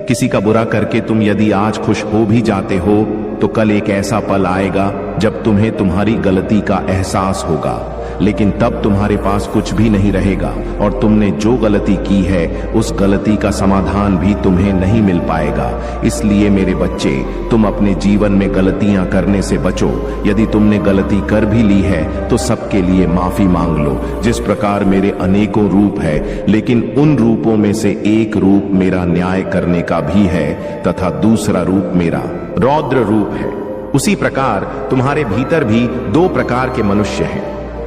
[SPEAKER 1] किसी का बुरा करके तुम यदि आज खुश हो भी जाते हो तो कल एक ऐसा पल आएगा जब तुम्हें तुम्हारी गलती का एहसास होगा, लेकिन तब तुम्हारे पास कुछ भी नहीं रहेगा और तुमने जो गलती की है उस गलती का समाधान भी तुम्हें नहीं मिल पाएगा। इसलिए मेरे बच्चे, तुम अपने जीवन में गलतियां करने से बचो। यदि तुमने गलती कर भी ली है तो सबके लिए माफी मांग लो। जिस प्रकार मेरे अनेकों रूप है, लेकिन उन रूपों में से एक रूप मेरा न्याय करने का भी है तथा दूसरा रूप मेरा रौद्र रूप है। उसी प्रकार तुम्हारे भीतर भी दो प्रकार के मनुष्य हैं।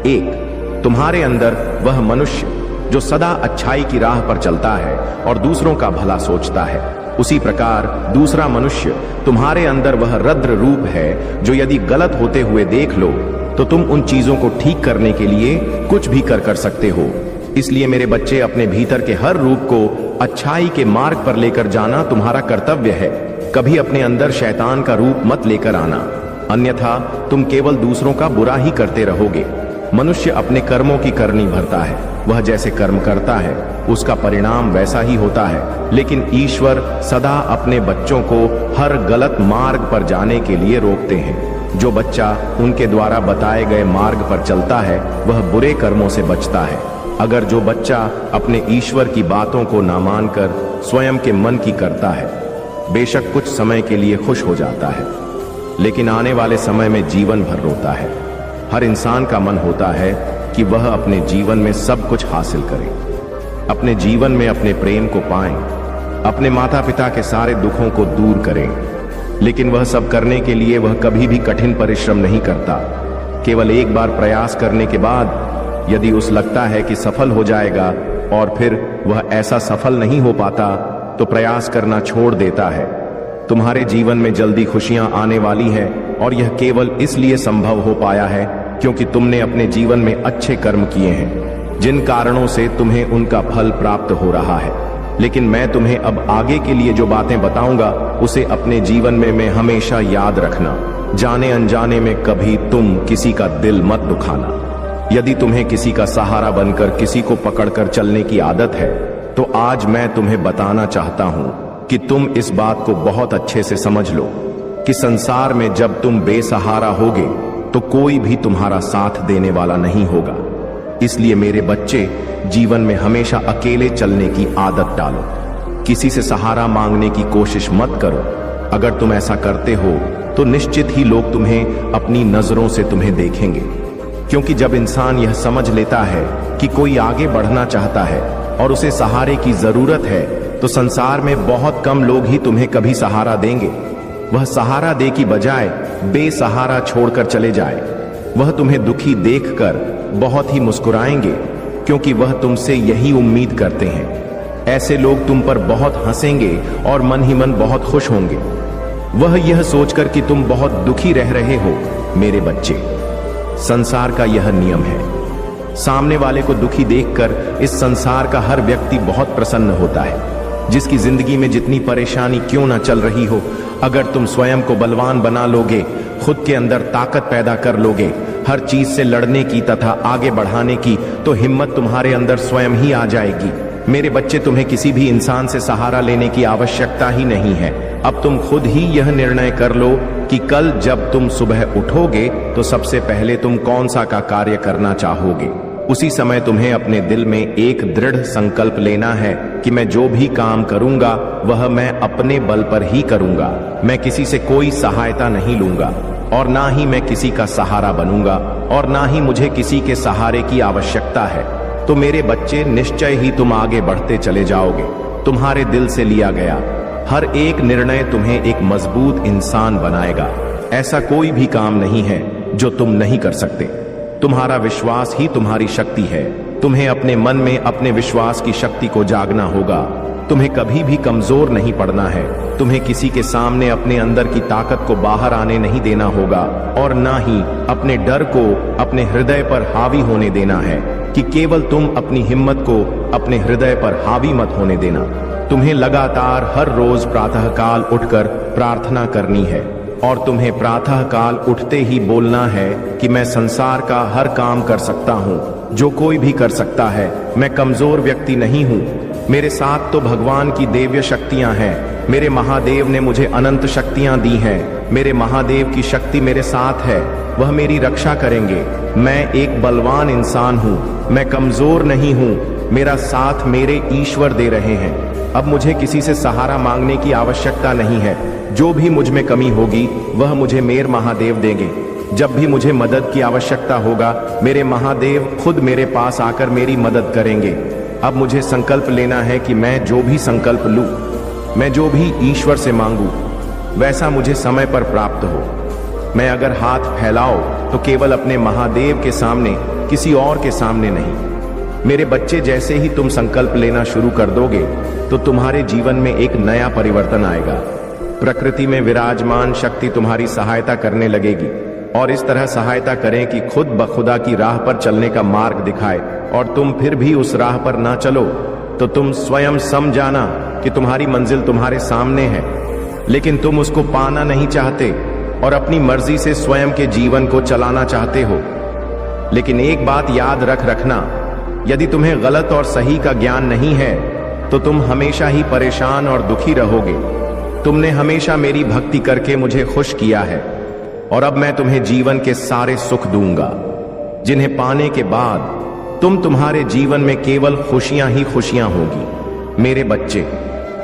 [SPEAKER 1] एक, तुम्हारे अंदर वह मनुष्य जो सदा अच्छाई की राह पर चलता है और दूसरों का भला सोचता है। उसी प्रकार दूसरा मनुष्य तुम्हारे अंदर वह रौद्र रूप है, जो यदि गलत होते हुए देख लो तो तुम उन चीजों को ठीक करने के लिए कुछ भी कर सकते हो। इसलिए मेरे बच्चे, अपने भीतर के हर रूप को अच्छाई के मार्ग पर लेकर जाना तुम्हारा कर्तव्य है। कभी अपने अंदर शैतान का रूप मत लेकर आना, अन्यथा तुम केवल दूसरों का बुरा ही करते रहोगे। मनुष्य अपने कर्मों की करनी भरता है। वह जैसे कर्म करता है उसका परिणाम वैसा ही होता है। लेकिन ईश्वर सदा अपने बच्चों को हर गलत मार्ग पर जाने के लिए रोकते हैं। जो बच्चा उनके द्वारा बताए गए मार्ग पर चलता है वह बुरे कर्मों से बचता है। अगर जो बच्चा अपने ईश्वर की बातों को ना मानकर स्वयं के मन की करता है, बेशक कुछ समय के लिए खुश हो जाता है, लेकिन आने वाले समय में जीवन भर रोता है। हर इंसान का मन होता है कि वह अपने जीवन में सब कुछ हासिल करे, अपने जीवन में अपने प्रेम को पाएं, अपने माता पिता के सारे दुखों को दूर करें। लेकिन वह सब करने के लिए वह कभी भी कठिन परिश्रम नहीं करता। केवल एक बार प्रयास करने के बाद यदि उस लगता है कि सफल हो जाएगा और फिर वह ऐसा सफल नहीं हो पाता तो प्रयास करना छोड़ देता है। तुम्हारे जीवन में जल्दी खुशियां आने वाली है और यह केवल इसलिए संभव हो पाया है क्योंकि तुमने अपने जीवन में अच्छे कर्म किए हैं, जिन कारणों से तुम्हें उनका फल प्राप्त हो रहा है। लेकिन मैं तुम्हें अब आगे के लिए जो बातें बताऊंगा उसे अपने जीवन में हमेशा याद रखना। जाने अनजाने में कभी तुम किसी का दिल मत दुखाना। यदि तुम्हें किसी का सहारा बनकर किसी को पकड़कर चलने की आदत है, तो आज मैं तुम्हें बताना चाहता हूं कि तुम इस बात को बहुत अच्छे से समझ लो कि संसार में जब तुम बेसहारा होगे तो कोई भी तुम्हारा साथ देने वाला नहीं होगा। इसलिए मेरे बच्चे, जीवन में हमेशा अकेले चलने की आदत डालो। किसी से सहारा मांगने की कोशिश मत करो। अगर तुम ऐसा करते हो तो निश्चित ही लोग तुम्हें अपनी नजरों से तुम्हें देखेंगे, क्योंकि जब इंसान यह समझ लेता है कि कोई आगे बढ़ना चाहता है और उसे सहारे की जरूरत है, तो संसार में बहुत कम लोग ही तुम्हें कभी सहारा देंगे। वह सहारा दे की बजाय बेसहारा छोड़कर चले जाए। वह तुम्हें दुखी देखकर बहुत ही मुस्कुराएंगे, क्योंकि वह तुमसे यही उम्मीद करते हैं। ऐसे लोग तुम पर बहुत हंसेंगे और मन ही मन बहुत खुश होंगे, वह यह सोचकर कि तुम बहुत दुखी रह रहे हो। मेरे बच्चे, संसार का यह नियम है। सामने वाले को दुखी देखकर इस संसार का हर व्यक्ति बहुत प्रसन्न होता है। जिसकी जिंदगी में जितनी परेशानी क्यों ना चल रही हो, अगर तुम स्वयं को बलवान बना लोगे, खुद के अंदर ताकत पैदा कर लोगे हर चीज से लड़ने की तथा आगे बढ़ाने की, तो हिम्मत तुम्हारे अंदर स्वयं ही आ जाएगी। मेरे बच्चे, तुम्हें किसी भी इंसान से सहारा लेने की आवश्यकता ही नहीं है। अब तुम खुद ही यह निर्णय कर लो कि कल जब तुम सुबह उठोगे तो सबसे पहले तुम कौन सा का कार्य करना चाहोगे। उसी समय तुम्हें अपने दिल में एक दृढ़ संकल्प लेना है कि मैं जो भी काम करूंगा वह मैं अपने बल पर ही करूंगा। मैं किसी से कोई सहायता नहीं लूंगा और ना ही मैं किसी का सहारा बनूंगा और ना ही मुझे किसी के सहारे की आवश्यकता है। तो मेरे बच्चे, निश्चय ही तुम आगे बढ़ते चले जाओगे। तुम्हारे दिल से लिया गया हर एक निर्णय तुम्हें एक मजबूत इंसान बनाएगा। ऐसा कोई भी काम नहीं है जो तुम नहीं कर सकते। तुम्हारा विश्वास ही तुम्हारी शक्ति है। तुम्हें अपने मन में अपने विश्वास की शक्ति को जागना होगा। तुम्हें कभी भी कमजोर नहीं पड़ना है। तुम्हें किसी के सामने अपने अंदर की ताकत को बाहर आने नहीं देना होगा और ना ही अपने डर को अपने हृदय पर हावी होने देना है कि केवल तुम अपनी हिम्मत को अपने हृदय पर हावी मत होने देना। तुम्हें लगातार हर रोज प्रातःकाल उठकर प्रार्थना करनी है और तुम्हें प्रातःकाल उठते ही बोलना है कि मैं संसार का हर काम कर सकता हूँ, जो कोई भी कर सकता है। मैं कमजोर व्यक्ति नहीं हूँ। मेरे साथ तो भगवान की दिव्य शक्तियां हैं। मेरे महादेव ने मुझे अनंत शक्तियां दी हैं। मेरे महादेव की शक्ति मेरे साथ है, वह मेरी रक्षा करेंगे। मैं एक बलवान इंसान हूँ, मैं कमजोर नहीं हूँ। मेरा साथ मेरे ईश्वर दे रहे हैं। अब मुझे किसी से सहारा मांगने की आवश्यकता नहीं है। जो भी मुझ में कमी होगी वह मुझे मेरे महादेव देंगे। जब भी मुझे मदद की आवश्यकता होगा, मेरे महादेव खुद मेरे पास आकर मेरी मदद करेंगे। अब मुझे संकल्प लेना है कि मैं जो भी संकल्प लूं, मैं जो भी ईश्वर से मांगू, वैसा मुझे समय पर प्राप्त हो। मैं अगर हाथ फैलाओ तो केवल अपने महादेव के सामने, किसी और के सामने नहीं। मेरे बच्चे, जैसे ही तुम संकल्प लेना शुरू कर दोगे तो तुम्हारे जीवन में एक नया परिवर्तन आएगा। प्रकृति में विराजमान शक्ति तुम्हारी सहायता करने लगेगी और इस तरह सहायता करें कि खुद ब खुदा की राह पर चलने का मार्ग दिखाए। और तुम फिर भी उस राह पर ना चलो तो तुम स्वयं समझाना कि तुम्हारी मंजिल तुम्हारे सामने है, लेकिन तुम उसको पाना नहीं चाहते और अपनी मर्जी से स्वयं के जीवन को चलाना चाहते हो। लेकिन एक बात याद रखना, यदि तुम्हें गलत और सही का ज्ञान नहीं है तो तुम हमेशा ही परेशान और दुखी रहोगे। तुमने हमेशा मेरी भक्ति करके मुझे खुश किया है और अब मैं तुम्हें जीवन के सारे सुख दूंगा, जिन्हें पाने के बाद तुम्हारे जीवन में केवल खुशियां ही खुशियां होगी। मेरे बच्चे,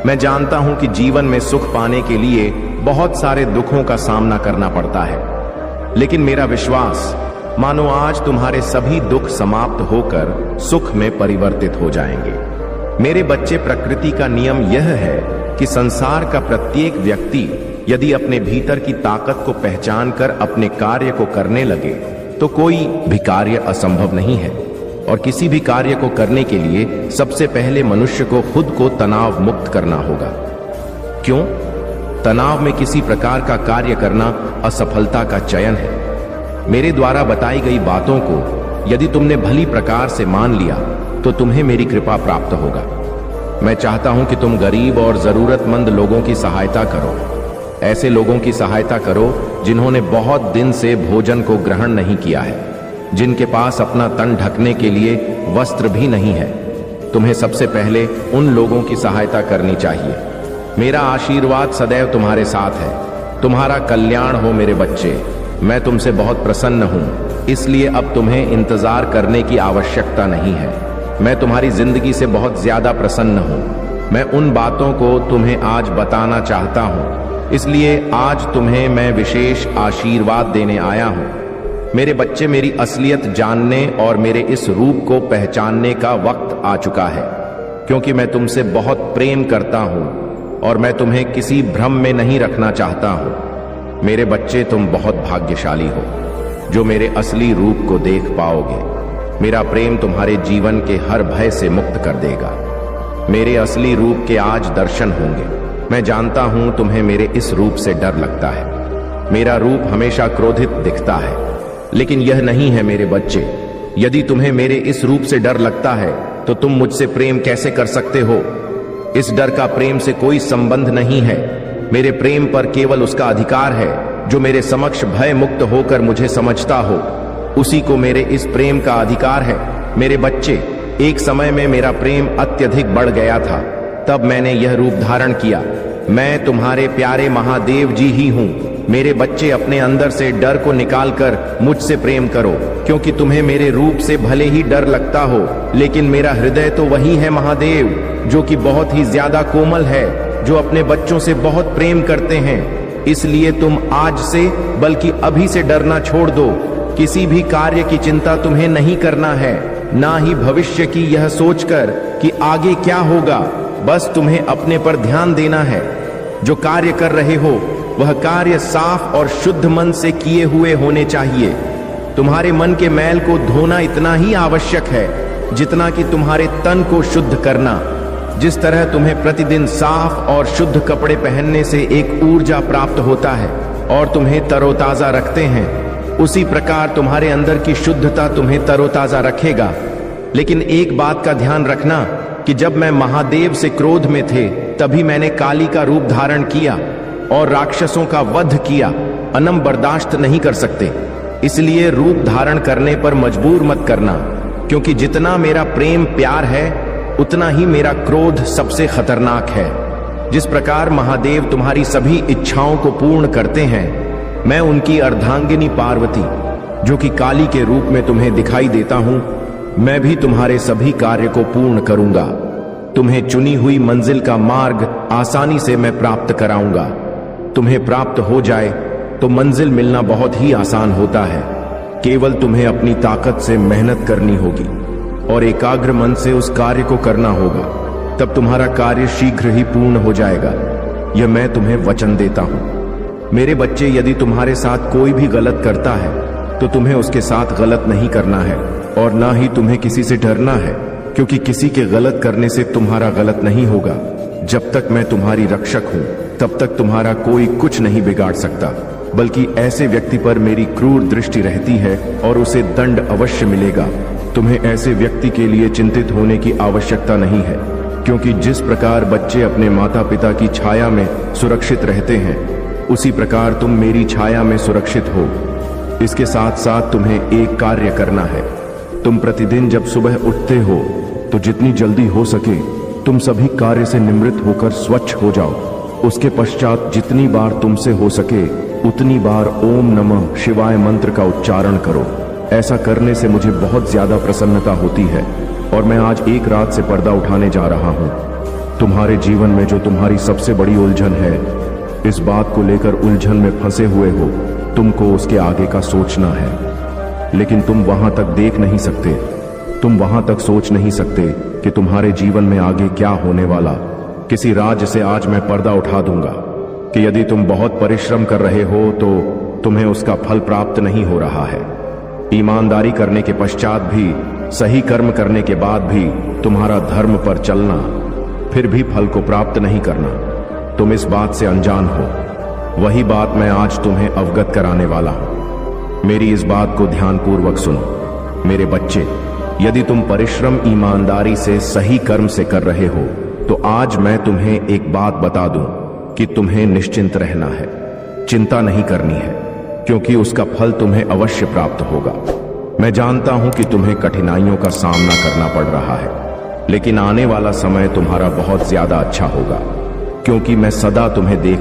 [SPEAKER 1] मैं जानता हूं कि जीवन में सुख पाने के लिए बहुत सारे दुखों का सामना करना पड़ता है, लेकिन मेरा विश्वास मानो आज तुम्हारे सभी दुख समाप्त होकर सुख में परिवर्तित हो जाएंगे। मेरे बच्चे, प्रकृति का नियम यह है कि संसार का प्रत्येक व्यक्ति यदि अपने भीतर की ताकत को पहचान कर अपने कार्य को करने लगे तो कोई भी कार्य असंभव नहीं है। और किसी भी कार्य को करने के लिए सबसे पहले मनुष्य को खुद को तनाव मुक्त करना होगा। क्यों? तनाव में किसी प्रकार का कार्य करना असफलता का चयन है। मेरे द्वारा बताई गई बातों को यदि तुमने भली प्रकार से मान लिया तो तुम्हें मेरी कृपा प्राप्त होगा। मैं चाहता हूं कि तुम गरीब और जरूरतमंद लोगों की सहायता करो। ऐसे लोगों की सहायता करो जिन्होंने बहुत दिन से भोजन को ग्रहण नहीं किया है, जिनके पास अपना तन ढकने के लिए वस्त्र भी नहीं है। तुम्हें सबसे पहले उन लोगों की सहायता करनी चाहिए। मेरा आशीर्वाद सदैव तुम्हारे साथ है। तुम्हारा कल्याण हो मेरे बच्चे। मैं तुमसे बहुत प्रसन्न हूं, इसलिए अब तुम्हें इंतजार करने की आवश्यकता नहीं है। मैं तुम्हारी जिंदगी से बहुत ज्यादा प्रसन्न हूं। मैं उन बातों को तुम्हें आज बताना चाहता हूं, इसलिए आज तुम्हें मैं विशेष आशीर्वाद देने आया हूं। मेरे बच्चे, मेरी असलियत जानने और मेरे इस रूप को पहचानने का वक्त आ चुका है, क्योंकि मैं तुमसे बहुत प्रेम करता हूं और मैं तुम्हें किसी भ्रम में नहीं रखना चाहता हूं। मेरे बच्चे, तुम बहुत भाग्यशाली हो जो मेरे असली रूप को देख पाओगे। मेरा प्रेम तुम्हारे जीवन के हर भय से मुक्त कर देगा। मेरे असली रूप के आज दर्शन होंगे। मैं जानता हूं तुम्हें मेरे इस रूप से डर लगता है। मेरा रूप हमेशा क्रोधित दिखता है, लेकिन यह नहीं है मेरे बच्चे। यदि तुम्हें मेरे इस रूप से डर लगता है तो तुम मुझसे प्रेम कैसे कर सकते हो? इस डर का प्रेम से कोई संबंध नहीं है। मेरे प्रेम पर केवल उसका अधिकार है जो मेरे समक्ष भय मुक्त होकर मुझे समझता हो। उसी को मेरे इस प्रेम का अधिकार है। मेरे बच्चे, एक समय में मेरा प्रेम अत्यधिक बढ़ गया था, तब मैंने यह रूप धारण किया। मैं तुम्हारे प्यारे महादेव जी ही हूं। मेरे बच्चे, अपने अंदर से डर को निकालकर मुझसे प्रेम करो, क्योंकि तुम्हें मेरे रूप से भले ही डर लगता हो, लेकिन मेरा हृदय तो वही है महादेव, जो कि बहुत ही ज्यादा कोमल है, जो अपने बच्चों से बहुत प्रेम करते हैं। इसलिए तुम आज से, बल्कि अभी से डरना छोड़ दो। किसी भी कार्य की चिंता तुम्हें नहीं करना है, ना ही भविष्य की यह सोचकर कि आगे क्या होगा। बस तुम्हें अपने पर ध्यान देना है। जो कार्य कर रहे हो वह कार्य साफ और शुद्ध मन से किए हुए होने चाहिए। तुम्हारे मन के मैल को धोना इतना ही आवश्यक है जितना कि तुम्हारे तन को शुद्ध करना। जिस तरह तुम्हें प्रतिदिन साफ और शुद्ध कपड़े पहनने से एक ऊर्जा प्राप्त होता है और तुम्हें तरोताजा रखते हैं, उसी प्रकार तुम्हारे अंदर की शुद्धता तुम्हें तरोताजा रखेगा। लेकिन एक बात का ध्यान रखना कि जब मैं महादेव से क्रोध में थे, तभी मैंने काली का रूप धारण किया और राक्षसों का वध किया। अनम बर्दाश्त नहीं कर सकते, इसलिए रूप धारण करने पर मजबूर मत करना, क्योंकि जितना मेरा प्रेम प्यार है उतना ही मेरा क्रोध सबसे खतरनाक है। जिस प्रकार महादेव तुम्हारी सभी इच्छाओं को पूर्ण करते हैं, मैं उनकी अर्धांगिनी पार्वती, जो कि काली के रूप में तुम्हें दिखाई देता हूं, मैं भी तुम्हारे सभी कार्य को पूर्ण करूंगा। तुम्हें चुनी हुई मंजिल का मार्ग आसानी से मैं प्राप्त कराऊंगा। तुम्हें प्राप्त हो जाए तो मंजिल मिलना बहुत ही आसान होता है। केवल तुम्हें अपनी ताकत से मेहनत करनी होगी और एकाग्र मन से उस कार्य को करना होगा, तब तुम्हारा कार्य शीघ्र ही पूर्ण हो जाएगा। यह मैं तुम्हें वचन देता हूं। मेरे बच्चे, यदि तुम्हारे साथ कोई भी गलत करता है तो तुम्हें उसके साथ गलत नहीं करना है और ना ही तुम्हें किसी से डरना है, क्योंकि किसी के गलत करने से तुम्हारा गलत नहीं होगा। जब तक मैं तुम्हारी रक्षक हूं तब तक तुम्हारा कोई कुछ नहीं बिगाड़ सकता, बल्कि ऐसे व्यक्ति पर मेरी क्रूर दृष्टि रहती है और उसे दंड अवश्य मिलेगा। तुम्हें ऐसे व्यक्ति के लिए चिंतित होने की आवश्यकता नहीं है, क्योंकि जिस प्रकार बच्चे अपने माता पिता की छाया में सुरक्षित रहते हैं, उसी प्रकार तुम मेरी छाया में सुरक्षित हो। इसके साथ साथ तुम्हें एक कार्य करना है। तुम प्रतिदिन जब सुबह उठते हो तो जितनी जल्दी हो सके तुम सभी कार्य से निवृत्त होकर स्वच्छ हो जाओ। उसके पश्चात जितनी बार तुमसे हो सके उतनी बार ओम नमः शिवाय मंत्र का उच्चारण करो। ऐसा करने से मुझे बहुत ज्यादा प्रसन्नता होती है और मैं आज एक रात से पर्दा उठाने जा रहा हूं। तुम्हारे जीवन में जो तुम्हारी सबसे बड़ी उलझन है, इस बात को लेकर उलझन में फंसे हुए हो, तुमको उसके आगे का सोचना है, लेकिन तुम वहां तक देख नहीं सकते। तुम वहां तक सोच नहीं सकते कि तुम्हारे जीवन में आगे क्या होने वाला। किसी राज से आज मैं पर्दा उठा दूंगा कि यदि तुम बहुत परिश्रम कर रहे हो तो तुम्हें उसका फल प्राप्त नहीं हो रहा है। ईमानदारी करने के पश्चात भी, सही कर्म करने के बाद भी तुम्हारा धर्म पर चलना, फिर भी फल को प्राप्त नहीं करना। तुम इस बात से अनजान हो। वही बात मैं आज तुम्हें अवगत कराने वाला हूं। मेरी इस बात को ध्यानपूर्वक सुनो। मेरे बच्चे, यदि तुम परिश्रम ईमानदारी से सही कर्म से कर रहे हो तो आज मैं तुम्हें एक बात बता दूं कि तुम्हें निश्चिंत रहना है, चिंता नहीं करनी है, क्योंकि उसका फल तुम्हें अवश्य प्राप्त होगा। मैं जानता हूं कि तुम्हें कठिनाइयों का सामना करना पड़ रहा है, लेकिन आने वाला समय तुम्हारा बहुत ज्यादा अच्छा होगा, क्योंकि मैं सदा तुम्हें देख